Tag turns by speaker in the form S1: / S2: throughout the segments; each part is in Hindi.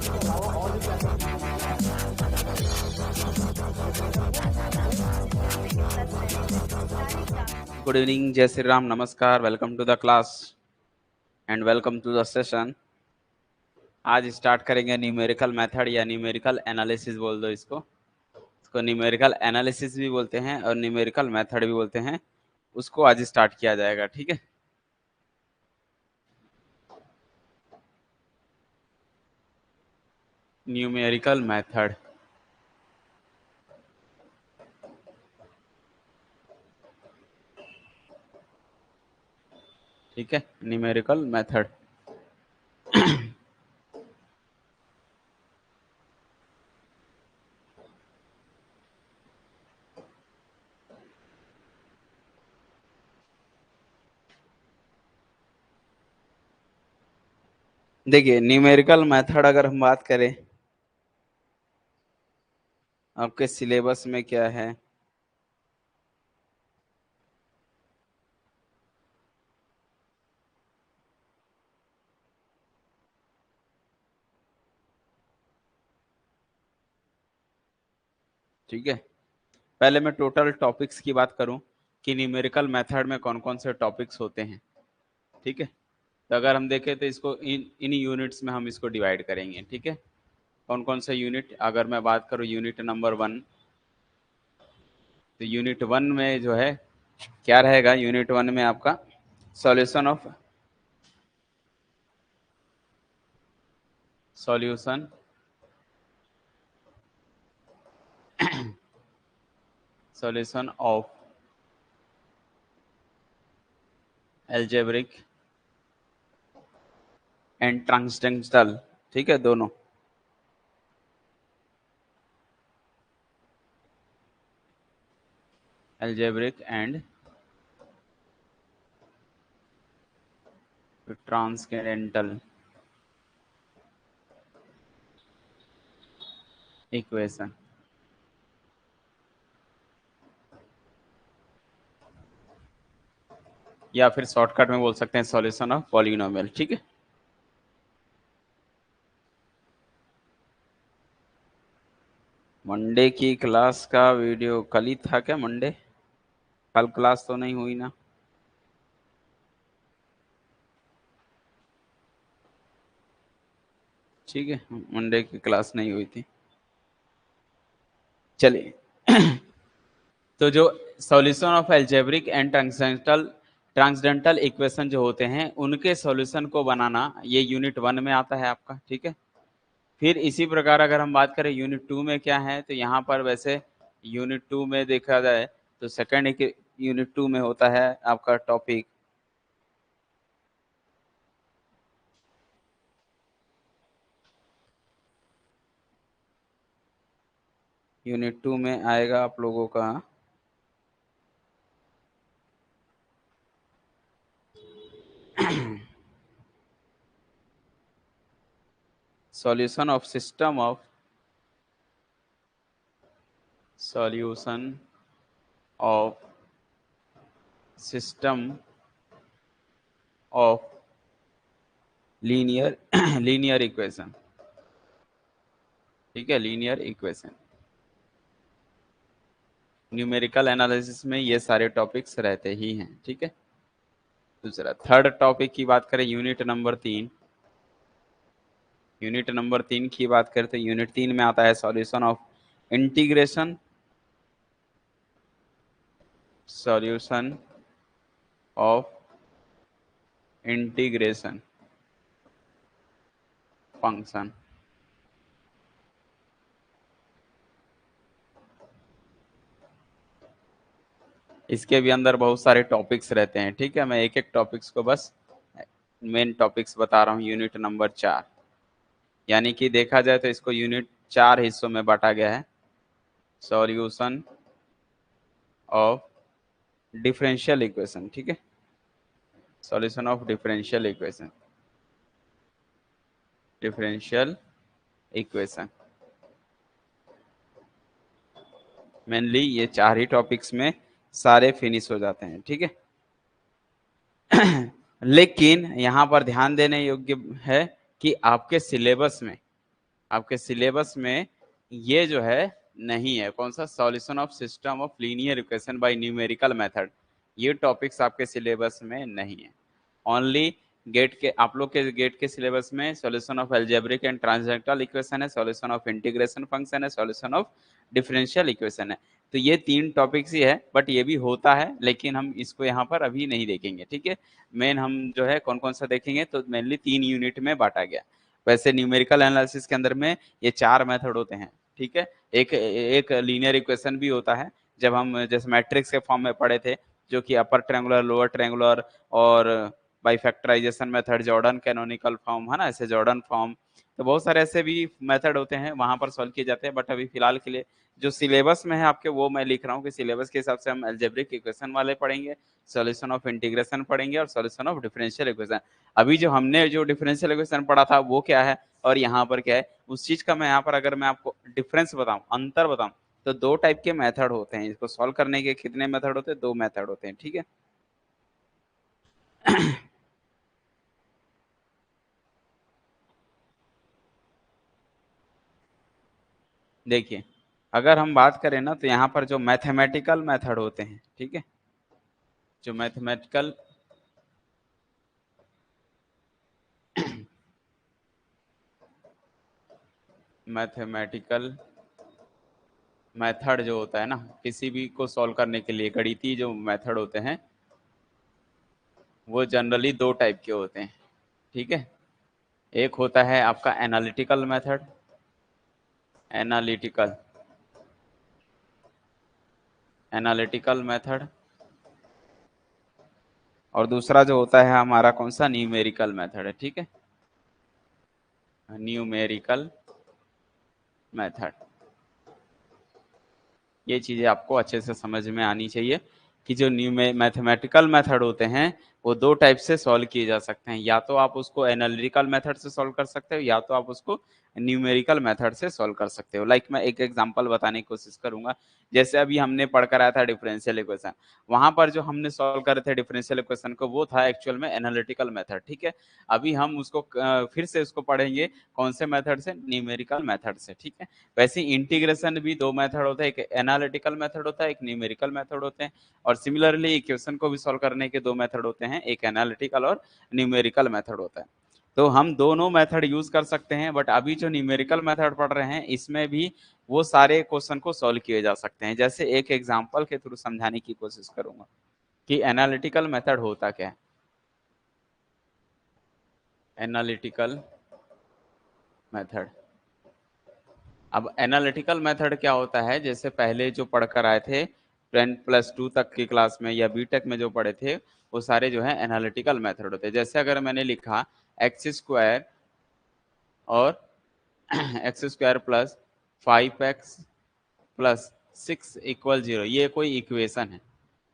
S1: गुड इवनिंग, जय श्री राम, नमस्कार, welcome to the class and welcome to the session. आज स्टार्ट करेंगे न्यूमेरिकल मेथड या न्यूमेरिकल एनालिसिस बोल दो इसको न्यूमेरिकल एनालिसिस भी बोलते हैं और न्यूमेरिकल मेथड भी बोलते हैं। उसको आज स्टार्ट किया जाएगा, ठीक है। न्यूमेरिकल मेथड, ठीक है, न्यूमेरिकल मेथड। देखिए, न्यूमेरिकल मेथड अगर हम बात करें, आपके सिलेबस में क्या है, ठीक है। पहले मैं टोटल टॉपिक्स की बात करूं कि न्यूमेरिकल मेथड में कौन कौन से टॉपिक्स होते हैं, ठीक है। तो अगर हम देखें तो इसको इन यूनिट्स में हम इसको डिवाइड करेंगे, ठीक है। कौन कौन से यूनिट, अगर मैं बात करूं यूनिट नंबर 1, तो यूनिट 1 में जो है क्या रहेगा, यूनिट 1 में आपका solution of solution solution of algebraic and transcendental, ठीक है, दोनों। एल्जेब्रिक एंड ट्रांसेंडेंटल इक्वेशन, या फिर शॉर्टकट में बोल सकते हैं सॉल्यूशन ऑफ पॉलिनोमियल, ठीक है। मंडे की क्लास का वीडियो कल ही था क्या? मंडे कल क्लास तो नहीं हुई ना? ठीक है, मंडे की क्लास नहीं हुई थी। चलिए तो जो solution of algebraic and transcendental equation जो होते हैं उनके सॉल्यूशन को बनाना, ये यूनिट 1 में आता है आपका, ठीक है। फिर इसी प्रकार अगर हम बात करें यूनिट 2 में क्या है, तो यहाँ पर वैसे यूनिट 2 में देखा जाए तो सेकेंड यूनिट 2 में होता है आपका टॉपिक यूनिट 2 में आएगा आप लोगों का solution of system of solution of system of linear linear equation, ठीक है, लीनियर इक्वेशन। न्यूमेरिकल एनालिसिस में ये सारे टॉपिक्स रहते ही हैं, ठीक है। दूसरा थर्ड टॉपिक की बात करें, यूनिट नंबर 3। यूनिट नंबर 3 की बात करें तो यूनिट 3 में आता है solution of integration, solution of integration function. इसके भी अंदर बहुत सारे टॉपिक्स रहते हैं, ठीक है। मैं एक एक टॉपिक्स को बस मेन टॉपिक्स बता रहा हूँ। यूनिट नंबर 4, यानी कि देखा जाए तो इसको यूनिट 4 हिस्सों में बांटा गया है। सॉल्यूशन ऑफ डिफरेंशियल इक्वेशन, ठीक है, solution of differential equation, differential equation. Mainly ये 4 ही टॉपिक्स में सारे फिनिश हो जाते हैं, ठीक है। लेकिन यहाँ पर ध्यान देने योग्य है कि आपके सिलेबस में आपके सिलेबस में ये जो है नहीं है। कौन सा? Solution of system of linear equation by numerical method, ये टॉपिक्स आपके सिलेबस में नहीं है। ओनली गेट के, आप लोग के गेट के सिलेबस में solution of algebraic and transcendental equation है, सॉल्यूशन ऑफ इंटीग्रेशन फंक्शन है, सॉल्यूशन ऑफ डिफरेंशियल इक्वेशन है। तो ये 3 टॉपिक्स ही है, बट ये भी होता है, लेकिन हम इसको यहाँ पर अभी नहीं देखेंगे, ठीक है। मेन हम जो है कौन कौन सा देखेंगे, तो मेनली 3 यूनिट में बांटा गया। वैसे न्यूमेरिकल एनालिसिस के अंदर में ये 4 मेथड होते हैं, ठीक है। एक एक लीनियर इक्वेशन भी होता है, जब हम जैसे मैट्रिक्स के फॉर्म में पढ़े थे, जो कि अपर ट्रायंगुलर, लोअर ट्रायंगुलर और by factorization method, Jordan canonical form है ना, ऐसे जॉर्डन फॉर्म। तो बहुत सारे ऐसे भी मेथड होते हैं, वहां पर सॉल्व किए जाते हैं। बट अभी फिलहाल के लिए जो सिलेबस में है आपके, वो मैं लिख रहा हूँ कि सिलेबस के हिसाब से हम अलजेब्रिक इक्वेशन वाले पढ़ेंगे, सॉल्यूशन ऑफ इंटीग्रेशन पढ़ेंगे और सॉल्यूशन ऑफ डिफरेंशियल इक्वेशन। अभी जो हमने जो डिफरेंशियल इक्वेशन पढ़ा था वो क्या है और यहाँ पर क्या है, उस चीज का मैं यहाँ पर अगर मैं आपको डिफरेंस बताऊं, अंतर बताऊं, तो 2 टाइप के मेथड होते हैं। इसको सॉल्व करने के कितने मेथड होते हैं? 2 मेथड होते हैं, ठीक है। देखिए, अगर हम बात करें ना, तो यहाँ पर जो मैथमेटिकल मेथड होते हैं, ठीक है, जो मैथमेटिकल मेथड जो होता है ना, किसी भी को सॉल्व करने के लिए गणितीय जो मेथड होते हैं, वो जनरली 2 टाइप के होते हैं, ठीक है। एक होता है आपका analytical method, analytical analytical method, और दूसरा जो होता है हमारा कौन सा? न्यूमेरिकल मेथड है, ठीक है, न्यूमेरिकल मेथड। ये चीजें आपको अच्छे से समझ में आनी चाहिए कि जो मैथमेटिकल मेथड होते हैं, वो 2 टाइप से सॉल्व किए जा सकते हैं। या तो आप उसको एनालिटिकल मेथड से सॉल्व कर सकते हो, या तो आप उसको न्यूमेरिकल मेथड से सॉल्व कर सकते हो। लाइक मैं एक एग्जांपल बताने की कोशिश करूंगा। जैसे अभी हमने पढ़ कर आया था डिफरेंशियल इक्वेशन, वहां पर जो हमने सॉल्व करे थे डिफरेंशियल इक्वेशन को, वो था एक्चुअल में एनालिटिकल मेथड, ठीक है। अभी हम उसको फिर से उसको पढ़ेंगे, कौन से मेथड से? न्यूमेरिकल मेथड से, ठीक है। वैसे इंटीग्रेशन भी 2 मेथड होता है, एक एनालिटिकल मेथड होता है, एक न्यूमेरिकल मेथड होते हैं। और सिमिलरली इक्वेशन को भी सॉल्व करने के 2 मेथड होते हैं, एक एनालिटिकल और न्यूमेरिकल मेथड होता है। तो हम दोनों मेथड यूज कर सकते हैं, बट अभी जो न्यूमेरिकल मेथड पढ़ रहे हैं, इसमें भी वो सारे क्वेश्चन को सॉल्व किए जा सकते हैं। जैसे एक एग्जांपल के थ्रू समझाने की कोशिश करूंगा कि एनालिटिकल मेथड होता क्या है। एनालिटिकल मेथड, अब एनालिटिकल मेथड क्या होता है, जैसे पहले जो पढ़कर आए थे 10+2 तक की क्लास में या बीटेक में जो पढ़े थे, वो सारे जो है एनालिटिकल मेथड होते हैं। जैसे अगर मैंने लिखा एक्स स्क्वायर और x square plus 5x plus 6 equal 0, ये कोई इक्वेशन है,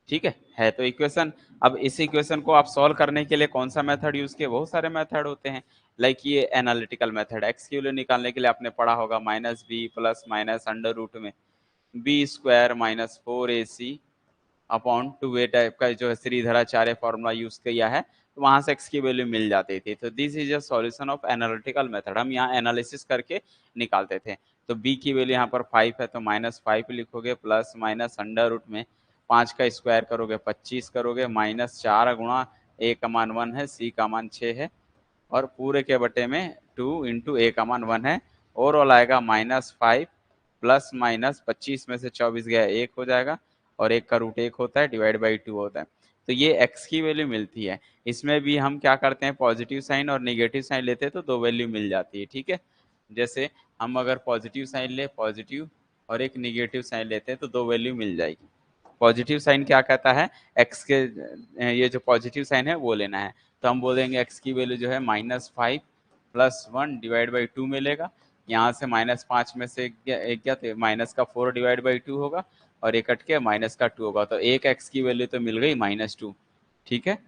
S1: ठीक है तो इक्वेशन। अब इस इक्वेशन को आप सॉल्व करने के लिए कौन सा मेथड यूज किए? बहुत सारे मेथड होते हैं। लाइक ये एनालिटिकल मेथड, एक्स की वैल्यू निकालने के लिए आपने पढ़ा होगा -b plus minus under root में b square minus 4ac upon 2a type का जो है श्रीधराचार्य फॉर्मूला यूज किया है, तो वहां से एक्स की वैल्यू मिल जाती थी। तो this is a solution of analytical method, हम यहाँ एनालिसिस करके निकालते थे। तो b की वैल्यू यहाँ पर 5 है, तो -5 लिखोगे, प्लस माइनस अंडर रूट में 5 का स्क्वायर करोगे 25 करोगे, -4 गुणा a का मान 1 है, c का मान 6 है, और पूरे के बटे में 2 इंटू a का मान 1 है। ओवरऑल आएगा -5 प्लस माइनस 25 में से 24 गया 1 हो जाएगा, और 1 का रूट 1 होता है, डिवाइड बाई 2 होता है। तो ये x की वैल्यू मिलती है। इसमें भी हम क्या करते हैं, पॉजिटिव साइन और निगेटिव साइन लेते हैं, तो 2 वैल्यू मिल जाती है, ठीक है। जैसे हम अगर पॉजिटिव साइन ले, पॉजिटिव, और एक निगेटिव साइन लेते हैं, तो 2 वैल्यू मिल जाएगी। पॉजिटिव साइन क्या कहता है, एक्स के ये जो पॉजिटिव साइन है वो लेना है। तो हम बोलेंगे एक्स की वैल्यू जो है -5 प्लस 1 डिवाइड बाई 2 मिलेगा। यहाँ से -5 में से एक क्या थे, माइनस का 4 डिवाइड बाई 2 होगा, और एक कट के माइनस का 2 होगा, तो एक एक्स की वैल्यू तो मिल गई -2, ठीक है।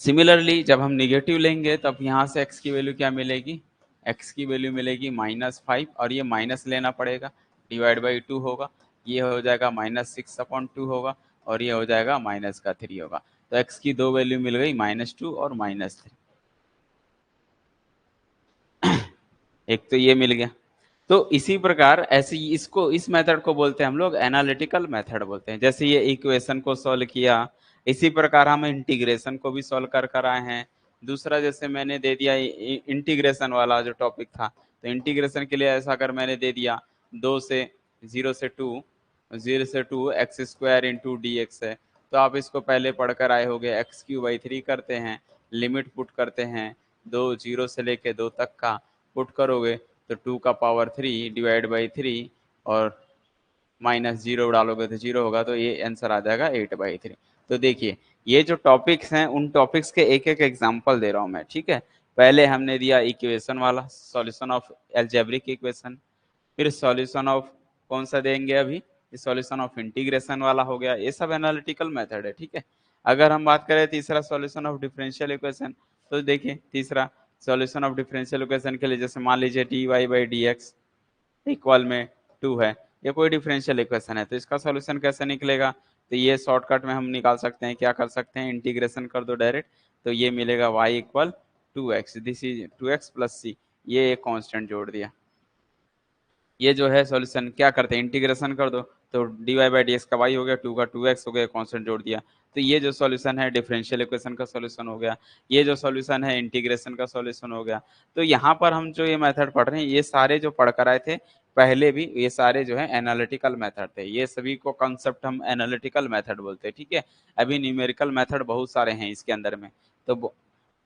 S1: सिमिलरली जब हम निगेटिव लेंगे, तब यहाँ से एक्स की वैल्यू क्या मिलेगी, एक्स की वैल्यू मिलेगी -5, और ये माइनस लेना पड़ेगा, डिवाइड बाई 2 होगा, ये हो जाएगा -6/2 होगा, और ये हो जाएगा -3 होगा। तो एक्स की 2 वैल्यू मिल गई, -2 और -3। एक तो ये मिल गया। तो इसी प्रकार ऐसे ही इसको, इस मेथड को बोलते हैं हम लोग एनालिटिकल मेथड बोलते हैं। जैसे ये इक्वेशन को सॉल्व किया, इसी प्रकार हम इंटीग्रेशन को भी सॉल्व कर आए हैं। दूसरा जैसे मैंने दे दिया इंटीग्रेशन वाला जो टॉपिक था, तो इंटीग्रेशन के लिए ऐसा अगर मैंने दे दिया 0 से 2 x square into D x है, तो आप इसको पहले पढ़कर आए होंगे, x³ करते हैं, लिमिट पुट करते हैं, 0 से लेके 2 तक का पुट करोगे तो 2⁻³ डिवाइड बाई 3 और -0 डालोगे तो 0 होगा, तो ये आंसर आ जाएगा 8/3। तो देखिए ये जो टॉपिक्स हैं उन टॉपिक्स के एक एक एग्जाम्पल दे रहा हूँ मैं, ठीक है। पहले हमने दिया इक्वेशन वाला, सॉल्यूशन ऑफ एल्जेब्रिक इक्वेशन, फिर सॉल्यूशन ऑफ कौन सा देंगे अभी, सॉल्यूशन ऑफ इंटीग्रेशन वाला हो गया, ये सब एनालिटिकल मेथड है, ठीक है। अगर हम बात करें तीसरा सॉल्यूशन ऑफ डिफरेंशियल इक्वेशन, तो देखिए तीसरा सॉल्यूशन ऑफ डिफरेंशियल इक्वेशन के लिए जैसे मान लीजिए dy/dx इक्वल में 2 है, ये कोई डिफरेंशियल इक्वेशन है, तो इसका सॉल्यूशन कैसे निकलेगा, तो ये शॉर्टकट में हम निकाल सकते हैं, क्या कर सकते हैं, इंटीग्रेशन कर दो डायरेक्ट, तो ये मिलेगा y = 2x, this is 2x + c, ये एक कांस्टेंट जोड़ दिया। ये जो है सॉल्यूशन क्या करते हैं, इंटीग्रेशन कर दो, तो dy/dx का y हो गया, 2 का 2x हो गया, कांस्टेंट जोड़ दिया। तो ये जो सॉल्यूशन है डिफरेंशियल इक्वेशन का सॉल्यूशन हो गया, ये जो सॉल्यूशन है इंटीग्रेशन का सॉल्यूशन हो गया। तो यहाँ पर हम जो ये मेथड पढ़ रहे हैं, ये सारे जो पढ़ कर आए थे पहले भी, ये सारे जो है एनालिटिकल मेथड थे, ये सभी को कंसेप्ट हम एनालिटिकल मेथड बोलते हैं, ठीक है। अभी न्यूमेरिकल मेथड बहुत सारे हैं इसके अंदर में। तो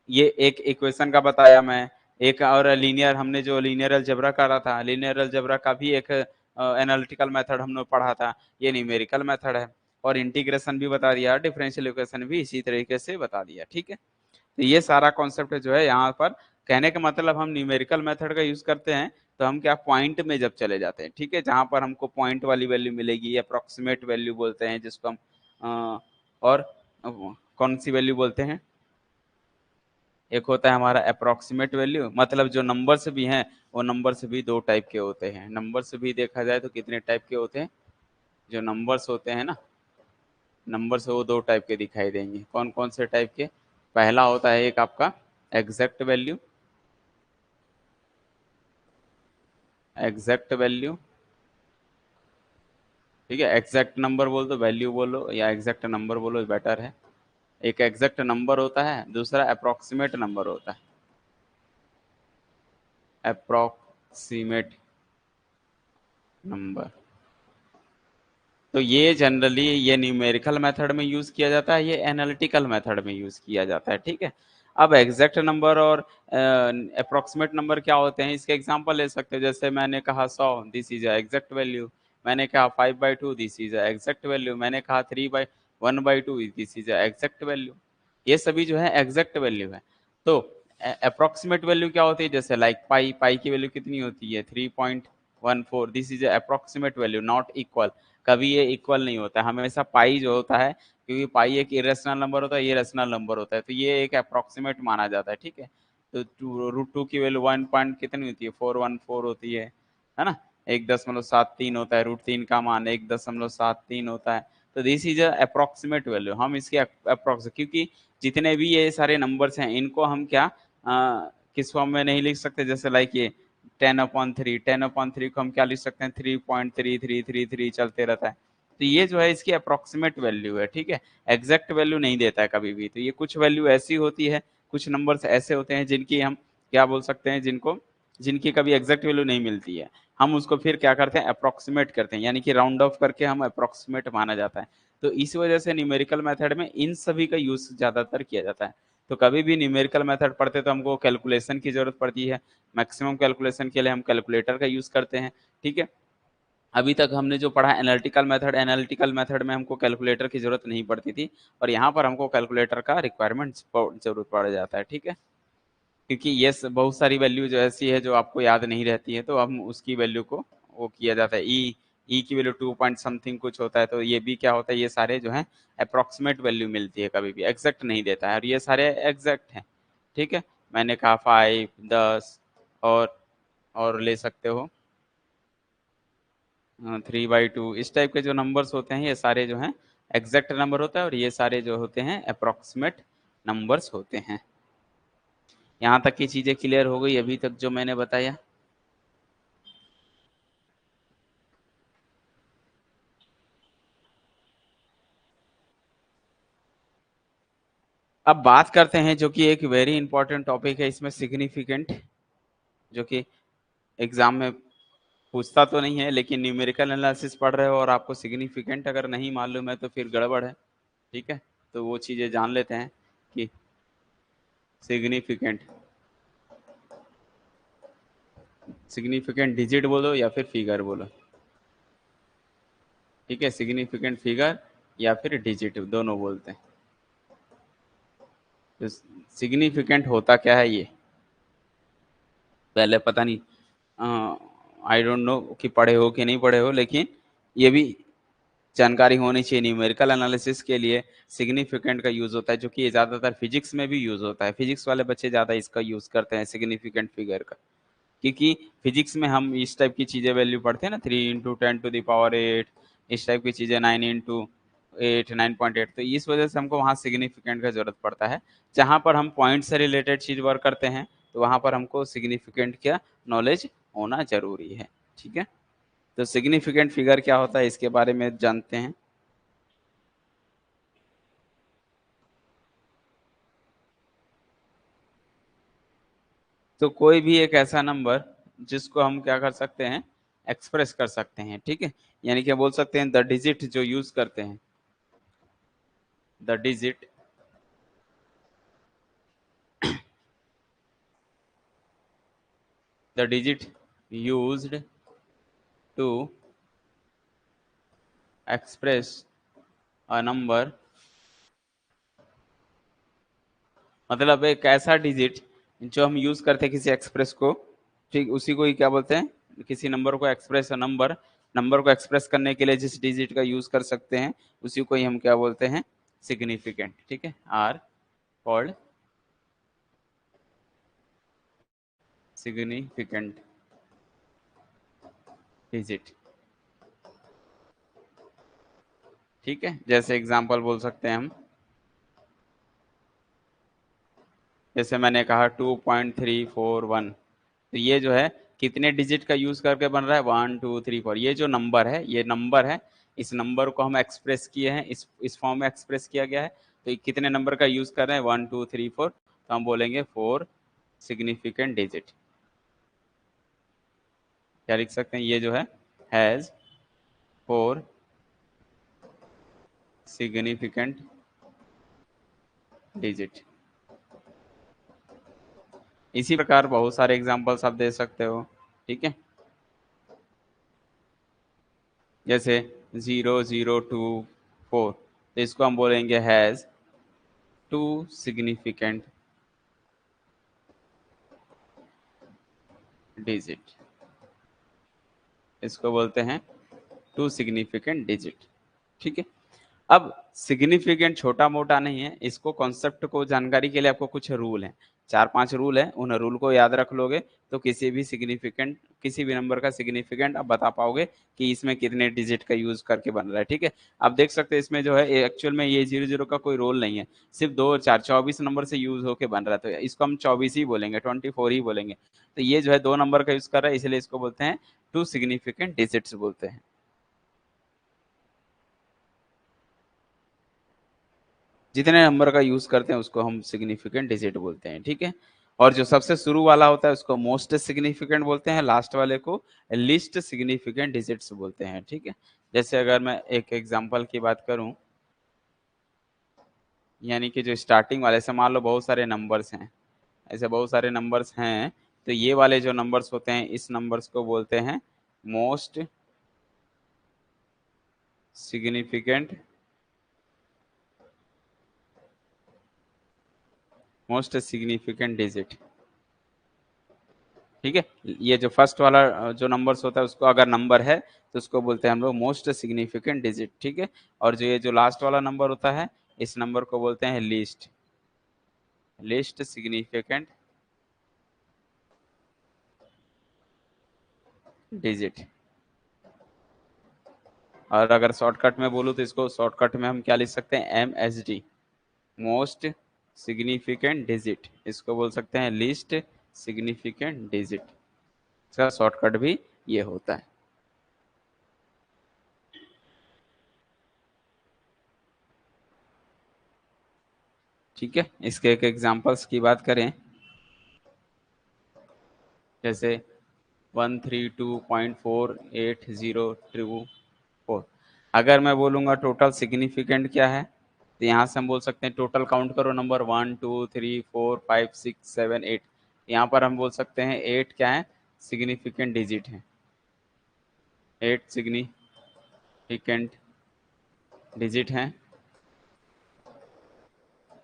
S1: ये एक इक्वेशन का बताया मैं, एक और लीनियर, हमने जो लीनियर अलजेब्रा करा था, लीनियर अलजेब्रा का भी एक एनालिटिकल मेथड हमने पढ़ा था, ये न्यूमेरिकल मेथड है। और इंटीग्रेशन भी बता दिया, डिफरेंशियल इक्वेशन भी इसी तरीके से बता दिया, ठीक है। तो ये सारा कॉन्सेप्ट जो है यहाँ पर कहने का मतलब, हम न्यूमेरिकल मेथड का यूज करते हैं तो हम क्या पॉइंट में जब चले जाते हैं, ठीक है, जहां पर हमको पॉइंट वाली वैल्यू मिलेगी, अप्रोक्सीमेट वैल्यू बोलते हैं जिसको हम और कौन सी वैल्यू बोलते हैं, एक होता है हमारा अप्रोक्सीमेट वैल्यू, मतलब जो नंबर्स भी हैं वो नंबर्स भी दो टाइप के होते हैं। नंबर्स भी देखा जाए तो कितने टाइप के होते हैं, जो नंबर्स होते हैं ना, नंबर्स वो दो टाइप के दिखाई देंगे। कौन कौन से टाइप के, पहला होता है एक आपका एग्जैक्ट वैल्यू, एग्जैक्ट वैल्यू, ठीक है, एग्जैक्ट नंबर बोल दो, वैल्यू बोलो या एग्जैक्ट नंबर बोलो बेटर है। एक एग्जैक्ट नंबर होता है, दूसरा अप्रोक्सीमेट नंबर होता है, अप्रोक्सीमेट नंबर। तो ये जनरली ये न्यूमेरिकल मेथड में यूज किया जाता है, ये एनालिटिकल मेथड में यूज किया जाता है, ठीक है। अब एग्जैक्ट नंबर और अप्रोक्सीमेट नंबर क्या होते हैं, इसके एग्जांपल ले सकते हैं। जैसे मैंने कहा 100, दिस इज एग्जैक्ट वैल्यू। मैंने कहा 5/2, दिस इज एग्जैक्ट वैल्यू। मैंने कहा 3/1/2, दिस इज एग्जैक्ट वैल्यू। ये सभी जो है एग्जैक्ट वैल्यू है। तो अप्रोक्सीमेट वैल्यू क्या होती है, जैसे लाइक पाई, पाई की वैल्यू कितनी होती है 3.14, this is approximate value, not equal. कभी ये इक्वल नहीं होता है, हमेशा पाई जो होता है, क्योंकि पाई एक इरेशनल नंबर होता है, ये रेशनल नंबर होता है, तो ये एक अप्रोक्सीमेट माना जाता है, ठीक है। तो √2 की वैल्यू 1 पॉइंट कितनी होती है, 414 होती है ना। 1.73 होता है, √3 का मान 1.73 होता है। तो दिस इज अप्रोक्सीमेट वैल्यू, हम इसके अप्रोक्स, क्योंकि जितने भी ये सारे नंबर्स हैं इनको हम क्या किस फॉर्म में नहीं लिख सकते, जैसे लाइक ये 10/3, 10/3 को हम क्या लिख सकते हैं, 3.3333 चलते रहता है। तो ये जो है इसकी अप्रोक्सीमेट वैल्यू है, ठीक है, एग्जैक्ट वैल्यू नहीं देता है कभी भी। तो ये कुछ वैल्यू ऐसी होती है, कुछ नंबर्स ऐसे होते हैं जिनकी हम क्या बोल सकते हैं, जिनको जिनकी कभी एग्जैक्ट वैल्यू नहीं मिलती है, हम उसको फिर क्या करते हैं, अप्रोक्सीमेट करते हैं, यानी कि राउंड ऑफ करके हम अप्रोक्सीमेट माना जाता है। तो इस वजह से न्यूमेरिकल मेथड में इन सभी का यूज ज्यादातर किया जाता है। तो कभी भी न्यूमेरिकल मेथड पढ़ते तो हमको कैलकुलेशन की जरूरत पड़ती है, मैक्सिमम कैलकुलेशन के लिए हम कैलकुलेटर का यूज करते हैं, ठीक है। अभी तक हमने जो पढ़ा एनालिटिकल मेथड, एनालिटिकल मेथड में हमको कैलकुलेटर की जरूरत नहीं पड़ती थी, और यहाँ पर हमको कैलकुलेटर का रिक्वायरमेंट जरूरत पड़ जाता है, ठीक है। क्योंकि ये बहुत सारी वैल्यू जो ऐसी है जो आपको याद नहीं रहती है, तो हम उसकी वैल्यू को वो किया जाता है। ई की वैल्यू 2 पॉइंट समथिंग कुछ होता है, तो ये भी क्या होता है, ये सारे जो है अप्रोक्सीमेट वैल्यू मिलती है, कभी भी एग्जैक्ट नहीं देता है, और ये सारे एग्जैक्ट हैं, ठीक है। मैंने कहा 5, 10 और ले सकते हो 3/2, इस टाइप के जो नंबर्स होते हैं ये सारे जो हैं एग्जैक्ट नंबर होता है, और ये सारे जो होते हैं अप्रोक्सीमेट नंबर्स होते हैं। यहाँ तक की चीजें क्लियर हो गई अभी तक जो मैंने बताया। अब बात करते हैं जो कि एक वेरी इंपॉर्टेंट टॉपिक है इसमें, सिग्निफिकेंट, जो कि एग्जाम में पूछता तो नहीं है, लेकिन न्यूमेरिकल एनालिसिस पढ़ रहे हो और आपको सिग्निफिकेंट अगर नहीं मालूम है तो फिर गड़बड़ है। ठीक है, तो वो चीजें जान लेते हैं कि सिग्निफिकेंट, सिग्निफिकेंट डिजिट बोलो या फिर फिगर बोलो। ठीक है, सिग्निफिकेंट फिगर या फिर डिजिट दोनों बोलते हैं। तो सिग्निफिकेंट होता क्या है ये पहले पता नहीं, आई डोंट नो कि पढ़े हो कि नहीं पढ़े हो, लेकिन ये भी जानकारी होनी चाहिए। न्यूमेरिकल एनालिसिस के लिए सिग्निफिकेंट का यूज होता है, जो कि ये ज्यादातर फिजिक्स में भी यूज होता है। फिजिक्स वाले बच्चे ज्यादा इसका यूज करते हैं सिग्निफिकेंट फिगर का, क्योंकि फिजिक्स में हम इस टाइप की चीजें वैल्यू पढ़ते हैं ना, 3 × 10⁸, इस टाइप की चीजें, 9 × 8, 9.8, तो इस वजह से हमको वहाँ सिग्निफिकेंट का जरूरत पड़ता है। जहाँ पर हम पॉइंट से रिलेटेड चीज वर्क करते हैं तो वहां पर हमको सिग्निफिकेंट का नॉलेज होना जरूरी है। ठीक है, तो सिग्निफिकेंट फिगर क्या होता है इसके बारे में जानते हैं। तो कोई भी एक ऐसा नंबर जिसको हम क्या कर सकते हैं, एक्सप्रेस कर सकते हैं। ठीक है, यानी कि बोल सकते हैं द डिजिट जो यूज करते हैं, the digit, the digit used to express a number, मतलब एक ऐसा डिजिट जो हम यूज करते हैं किसी एक्सप्रेस को, ठीक उसी को ही क्या बोलते हैं, किसी नंबर को एक्सप्रेस नंबर, नंबर को एक्सप्रेस करने के लिए जिस डिजिट का यूज कर सकते हैं उसी को ही हम क्या बोलते हैं, सिग्निफिकेंट। ठीक है, आर कॉल्ड सिग्निफिकेंट डिजिट। ठीक है, जैसे एग्जांपल बोल सकते हैं हम, जैसे मैंने कहा 2.341, तो ये जो है कितने डिजिट का यूज करके बन रहा है, 1 2 3 4, ये जो नंबर है ये नंबर है, इस नंबर को हम एक्सप्रेस किए हैं, इस फॉर्म में एक्सप्रेस किया गया है। तो ये कितने नंबर का यूज कर रहे हैं, 1 2 3 4, तो हम बोलेंगे 4 सिग्निफिकेंट डिजिट। क्या लिख सकते हैं, ये जो है हैज 4 सिग्निफिकेंट डिजिट। इसी प्रकार बहुत सारे एग्जांपल्स आप दे सकते हो। ठीक है, जैसे 0 0 2 4, तो इसको हम बोलेंगे हैज 2 सिग्निफिकेंट डिजिट, इसको बोलते हैं 2 सिग्निफिकेंट डिजिट। ठीक है, अब सिग्निफिकेंट छोटा मोटा नहीं है, इसको कॉन्सेप्ट को जानकारी के लिए आपको कुछ रूल है, 4 5 रूल है, उन रूल को याद रख लोगे तो किसी भी सिग्निफिकेंट, किसी भी नंबर का सिग्निफिकेंट आप बता पाओगे कि इसमें कितने डिजिट का यूज करके बन रहा है। ठीक है, आप देख सकते हैं इसमें जो है एक्चुअल में ये 0 0 का कोई रोल नहीं है, सिर्फ 2 4 24 नंबर से यूज होके बन रहा है, तो इसको हम 24 ही बोलेंगे, 24 ही बोलेंगे। तो ये जो है 2 नंबर का यूज कर रहा है, इसलिए इसको बोलते हैं 2 सिग्निफिकेंट डिजिट्स बोलते हैं। जितने नंबर का यूज करते हैं उसको हम सिग्निफिकेंट डिजिट बोलते हैं। ठीक है, और जो सबसे शुरू वाला होता है उसको मोस्ट सिग्निफिकेंट बोलते हैं, लास्ट वाले को लिस्ट सिग्निफिकेंट डिजिट्स बोलते हैं। ठीक है, जैसे अगर मैं एक एग्जांपल की बात करूं, यानी कि जो स्टार्टिंग वाले से मान लो बहुत सारे नंबर्स हैं, ऐसे बहुत सारे नंबर्स हैं, तो ये वाले जो नंबर्स होते हैं इस नंबर्स को बोलते हैं most significant, most significant digit. ठीक है, ये जो फर्स्ट वाला जो नंबर्स होता है उसको अगर नंबर है तो उसको बोलते हैं हम लोग मोस्ट सिग्निफिकेंट डिजिट। ठीक है, और जो ये जो लास्ट वाला नंबर होता है इस नंबर को बोलते हैं लीस्ट, लिस्ट सिग्निफिकेंट डिजिट। और अगर शॉर्टकट में बोलूँ तो इसको शॉर्टकट में हम क्या लिख सकते हैं, MSD, मोस्ट सिग्निफिकेंट डिजिट, इसको बोल सकते हैं लिस्ट सिग्निफिकेंट डिजिट, इसका शॉर्टकट भी ये होता है। ठीक है, इसके एक एग्जांपल्स की बात करें, जैसे 132.4802 अगर मैं बोलूंगा टोटल सिग्निफिकेंट क्या है, तो यहाँ से हम बोल सकते हैं टोटल काउंट करो नंबर 1 2 3 4 5 6 7 8। यहाँ पर हम बोल सकते हैं 8 क्या है, सिग्निफिकेंट डिजिट है, 8 सिग्निफिकेंट डिजिट है।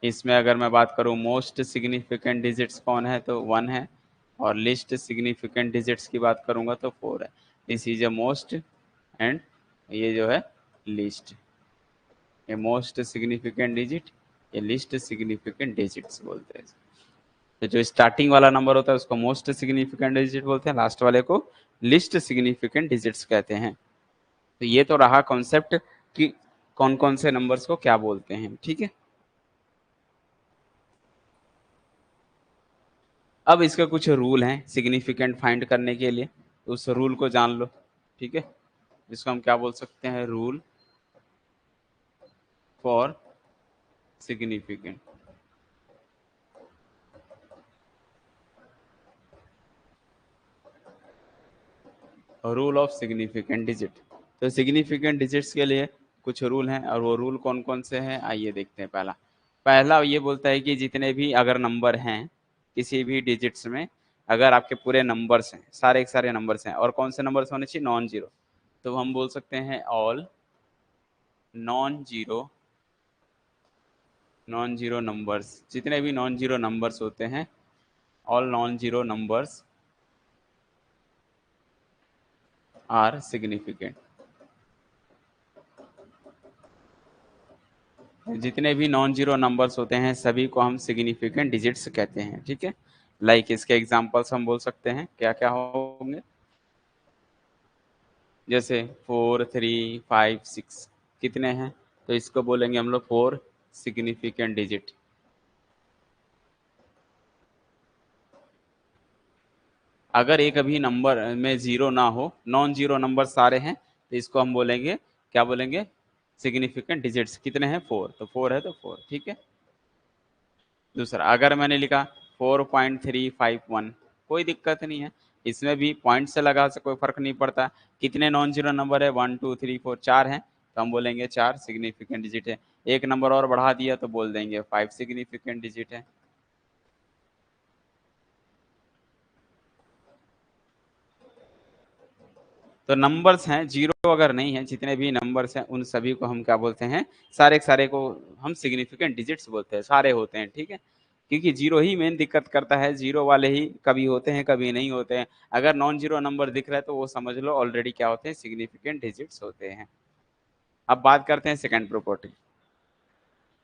S1: इसमें अगर मैं बात करूँ मोस्ट सिग्निफिकेंट डिजिट्स कौन है, तो 1 है, और लिस्ट सिग्निफिकेंट डिजिट्स की बात करूंगा तो 4 है। This is a most and ये जो है लिस्ट, ये मोस्ट सिग्निफिकेंट डिजिट, ये लिस्ट सिग्निफिकेंट डिजिट्स बोलते हैं। तो जो स्टार्टिंग वाला नंबर होता है उसको मोस्ट सिग्निफिकेंट डिजिट बोलते हैं, लास्ट वाले को लिस्ट सिग्निफिकेंट डिजिट्स कहते हैं। तो ये तो रहा कॉन्सेप्ट कि कौन कौन से नंबर्स को क्या बोलते हैं। ठीक है, अब इसके कुछ रूल हैं सिग्निफिकेंट फाइंड करने के लिए, तो उस रूल को जान लो। ठीक है, जिसको हम क्या बोल सकते हैं, rule for significant, rule of significant digit. तो सिग्निफिकेंट डिजिट्स के लिए कुछ रूल हैं, और वो रूल कौन कौन से हैं आइए देखते हैं। पहला पहला ये बोलता है कि जितने भी अगर नंबर हैं किसी भी डिजिट्स में, अगर आपके पूरे नंबर्स हैं, सारे के सारे नंबर्स हैं, और कौन से नंबर्स होने चाहिए, नॉन जीरो, तो हम बोल सकते हैं all non zero, non zero numbers, जितने भी नॉन जीरो नंबर्स होते हैं, all non zero numbers are significant. जितने भी नॉन जीरो नंबर्स होते हैं सभी को हम सिग्निफिकेंट डिजिट्स कहते हैं। ठीक है, लाइक इसके एग्जांपल्स हम बोल सकते हैं क्या क्या होंगे, जैसे 4 3 5 6 कितने हैं, तो इसको बोलेंगे हम लोग 4 सिग्निफिकेंट डिजिट। अगर एक अभी नंबर में जीरो ना हो, नॉन जीरो नंबर सारे हैं, तो इसको हम बोलेंगे, क्या बोलेंगे, सिग्निफिकेंट डिजिट्स। कितने हैं, 4, तो 4 है तो 4। ठीक है, दूसरा अगर मैंने लिखा 4.351, कोई दिक्कत नहीं है, इसमें भी पॉइंट से लगा से कोई फर्क नहीं पड़ता। कितने नॉन जीरो नंबर है, 1 2 3 4, 4 हैं, तो हम बोलेंगे 4 सिग्निफिकेंट डिजिट है। एक नंबर और बढ़ा दिया तो बोल देंगे 5 सिग्निफिकेंट डिजिट है। तो नंबर्स हैं, जीरो अगर नहीं है, जितने भी नंबर्स हैं उन सभी को हम क्या बोलते हैं, सारे के सारे को हम सिग्निफिकेंट डिजिट्स बोलते हैं, सारे होते हैं। ठीक है, क्योंकि जीरो ही मेन दिक्कत करता है, जीरो वाले ही कभी होते हैं कभी नहीं होते हैं। अगर नॉन जीरो नंबर दिख रहा है तो वो समझ लो ऑलरेडी क्या होते हैं, सिग्निफिकेंट डिजिट्स होते हैं। अब बात करते हैं सेकंड प्रॉपर्टी।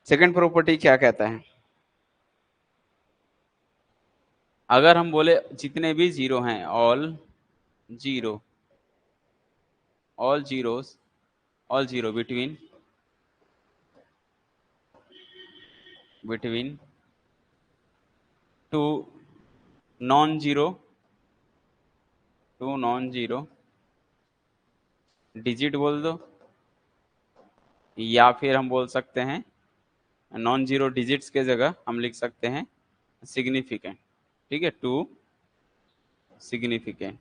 S1: सेकंड प्रॉपर्टी क्या कहता है, अगर हम बोले जितने भी जीरो हैं, zero all zeros all zero between two non zero, two non zero digit बोल दो, या फिर हम बोल सकते हैं नॉन जीरो डिजिट्स के जगह हम लिख सकते हैं सिग्निफिकेंट। ठीक है, टू सिग्निफिकेंट,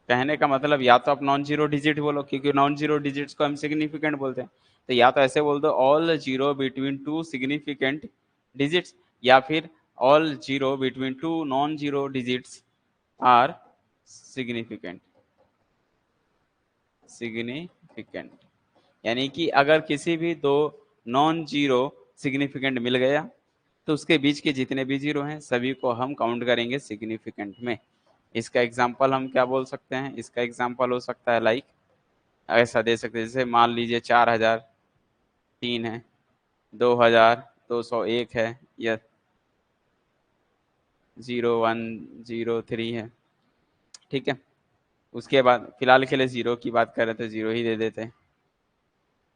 S1: कहने का मतलब या तो आप नॉन जीरो डिजिट बोलो, क्योंकि नॉन जीरो डिजिट्स को हम सिग्निफिकेंट बोलते हैं, तो या तो ऐसे बोल दो all zero between two significant digits, या फिर all zero between two non zero digits are significant, significant. यानी कि अगर किसी भी दो नॉन जीरो सिग्निफिकेंट मिल गया तो उसके बीच के जितने भी जीरो हैं सभी को हम काउंट करेंगे सिग्निफिकेंट में। इसका एग्जांपल हम क्या बोल सकते हैं, इसका एग्जांपल हो सकता है लाइक ऐसा दे सकते हैं, जैसे मान लीजिए 4003 है, 2201 है, या 0103 है। ठीक है, उसके बाद फिलहाल के लिए जीरो की बात कर रहे थे, जीरो ही दे देते हैं।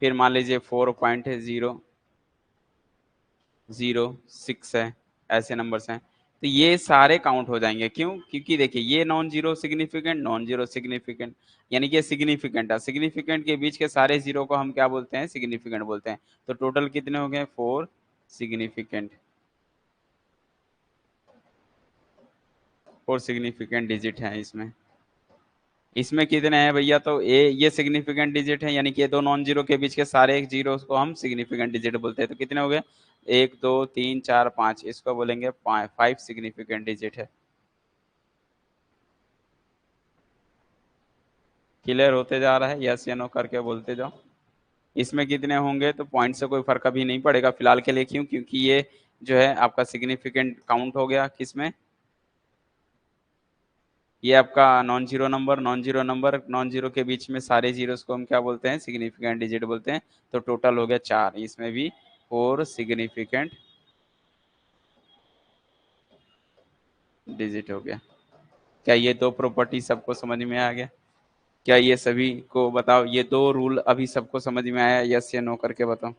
S1: फिर मान लीजिए 4.006 है, ऐसे नंबर्स हैं। तो ये सारे काउंट हो जाएंगे। क्यों? क्योंकि देखिए ये non zero significant, non zero significant, यानी कि ये सिग्निफिकेंट है। सिग्निफिकेंट के बीच के सारे जीरो को हम क्या बोलते हैं? सिग्निफिकेंट बोलते हैं। तो टोटल कितने हो गए? 4 सिग्निफिकेंट, 4 सिग्निफिकेंट डिजिट हैं इसमें। इसमें कितने हैं भैया? तो ये सिग्निफिकेंट डिजिट है, यानी कि ये दो नॉन जीरो के बीच के सारे जीरो को हम सिग्निफिकेंट डिजिट बोलते हैं। तो कितने हो गए? 1 2 3 4 5, इसको बोलेंगे 5 सिग्निफिकेंट डिजिट है। क्लियर होते जा रहा है? यस या नो करके बोलते जाओ। इसमें कितने होंगे? तो पॉइंट से कोई फर्क अभी नहीं पड़ेगा फिलहाल के लिए। क्यों? क्योंकि ये जो है आपका सिग्निफिकेंट काउंट हो गया किसमें? ये आपका non zero number, non zero number, non zero के बीच में सारे जीरोस को हम क्या बोलते हैं? सिग्निफिकेंट डिजिट बोलते हैं। तो टोटल हो गया 4, इसमें भी 4 सिग्निफिकेंट डिजिट हो गया। क्या ये दो प्रॉपर्टी सबको समझ में आ गया? क्या ये सभी को बताओ, ये दो रूल अभी सबको समझ में आया? यस या नो करके बताओ।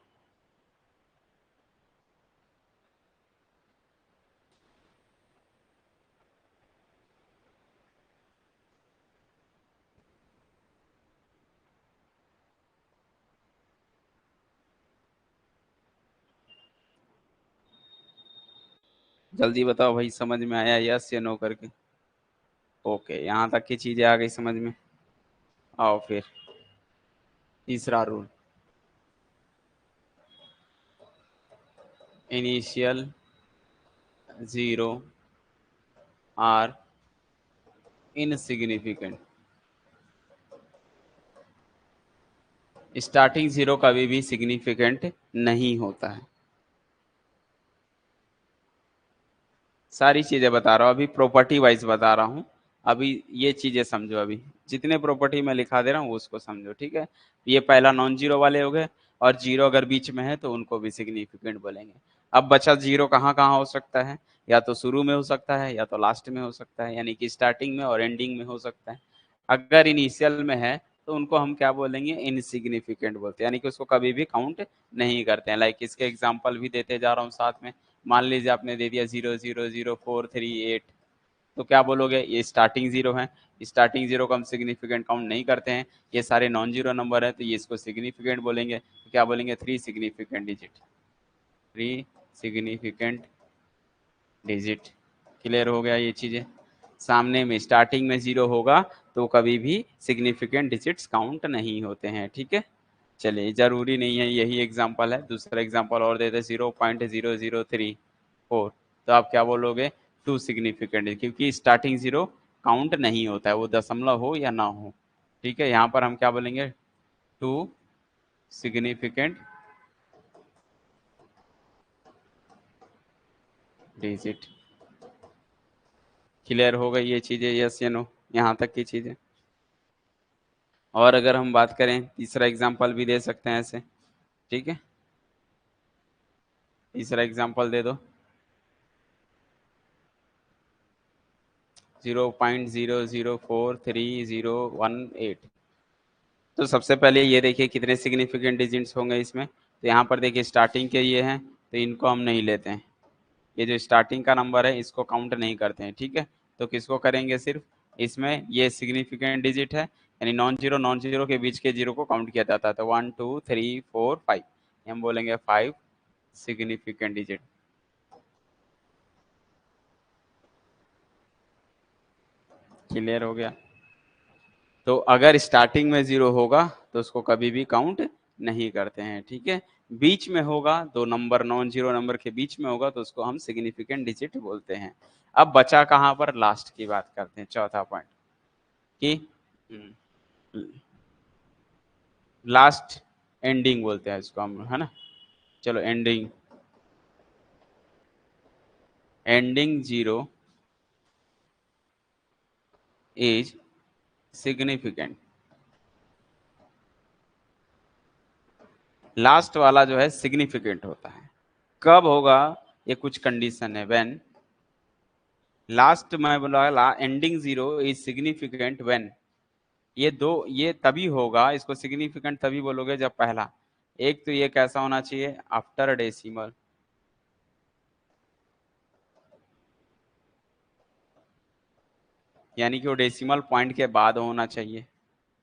S1: जल्दी बताओ भाई, समझ में आया? यस या नो करके। ओके, यहाँ तक की चीजें आ गई समझ में। आओ फिर तीसरा rule, initial zero are insignificant. Starting zero कभी भी सिग्निफिकेंट नहीं होता है। सारी चीजें बता रहा हूँ, अभी प्रॉपर्टी वाइज बता रहा हूँ। अभी ये चीजें समझो, अभी जितने प्रॉपर्टी मैं लिखा दे रहा हूँ उसको समझो, ठीक है? ये पहला नॉन जीरो वाले हो गए, और जीरो अगर बीच में है तो उनको भी सिग्निफिकेंट बोलेंगे। अब बचा जीरो कहाँ कहाँ हो सकता है? या तो शुरू में हो सकता है, या तो लास्ट में हो सकता है, यानी कि स्टार्टिंग में और एंडिंग में हो सकता है। अगर इनिशियल में है तो उनको हम क्या बोलेंगे? इनसिग्निफिकेंट बोलते हैं, यानी कि उसको कभी भी काउंट नहीं करते हैं। लाइक इसके एग्जाम्पल भी देते जा रहा हूँ साथ में। मान लीजिए आपने दे दिया 0 0 0 4 3 8, तो क्या बोलोगे? ये स्टार्टिंग जीरो है, स्टार्टिंग जीरो को हम सिग्निफिकेंट काउंट नहीं करते हैं। ये सारे नॉन जीरो नंबर है, तो ये इसको सिग्निफिकेंट बोलेंगे। तो क्या बोलेंगे? 3 significant digit, 3 significant digit. Clear हो गया ये चीजें? सामने में स्टार्टिंग में जीरो होगा तो कभी भी सिग्निफिकेंट डिजिट्स काउंट नहीं होते हैं, ठीक है? चलिए, जरूरी नहीं है यही एग्जांपल है, दूसरा एग्जांपल और देते। 0.0034, तो आप क्या बोलोगे? 2 सिग्निफिकेंट, क्योंकि स्टार्टिंग जीरो काउंट नहीं होता है, वो दशमलव हो या ना हो। ठीक है, यहाँ पर हम क्या बोलेंगे? 2 सिग्निफिकेंट डिजिट। क्लियर हो गई ये चीजें? यस या नो, यहाँ तक की चीजें। और अगर हम बात करें, तीसरा एग्जांपल भी दे सकते हैं ऐसे, ठीक है? तीसरा एग्जांपल दे दो। 0.004308। तो सबसे पहले ये देखिए कितने सिग्निफिकेंट डिजिट्स होंगे इसमें। तो यहाँ पर देखिए स्टार्टिंग के ये हैं, तो इनको हम नहीं लेते हैं। ये जो स्टार्टिंग का नंबर है इसको काउंट नहीं करते हैं, ठीक है? तो किसको करेंगे? सिर्फ इसमें ये सिग्निफिकेंट डिजिट है, यानी नॉन जीरो के बीच के जीरो को काउंट किया जाता है। तो 1 2 3 4 5, हम बोलेंगे 5 सिग्निफिकेंट डिजिट। क्लियर हो गया? तो अगर स्टार्टिंग में जीरो होगा तो उसको कभी भी काउंट नहीं करते हैं, ठीक है? बीच में होगा, दो नंबर नॉन जीरो नंबर के बीच में होगा, तो उसको हम सिग्निफिकेंट डिजिट बोलते हैं। अब बचा कहाँ पर? लास्ट की बात करते हैं, चौथा पॉइंट की लास्ट एंडिंग बोलते हैं इसको हम, है ना? चलो, ending, ending zero is significant. Last वाला जो है सिग्निफिकेंट होता है। कब होगा? ये कुछ कंडीशन है। व्हेन लास्ट, मैं बोला ending zero is significant when, ये दो, ये तभी होगा, इसको सिग्निफिकेंट तभी बोलोगे जब पहला, एक तो ये कैसा होना चाहिए? आफ्टर डेसिमल, यानी कि वो डेसिमल पॉइंट के बाद होना चाहिए,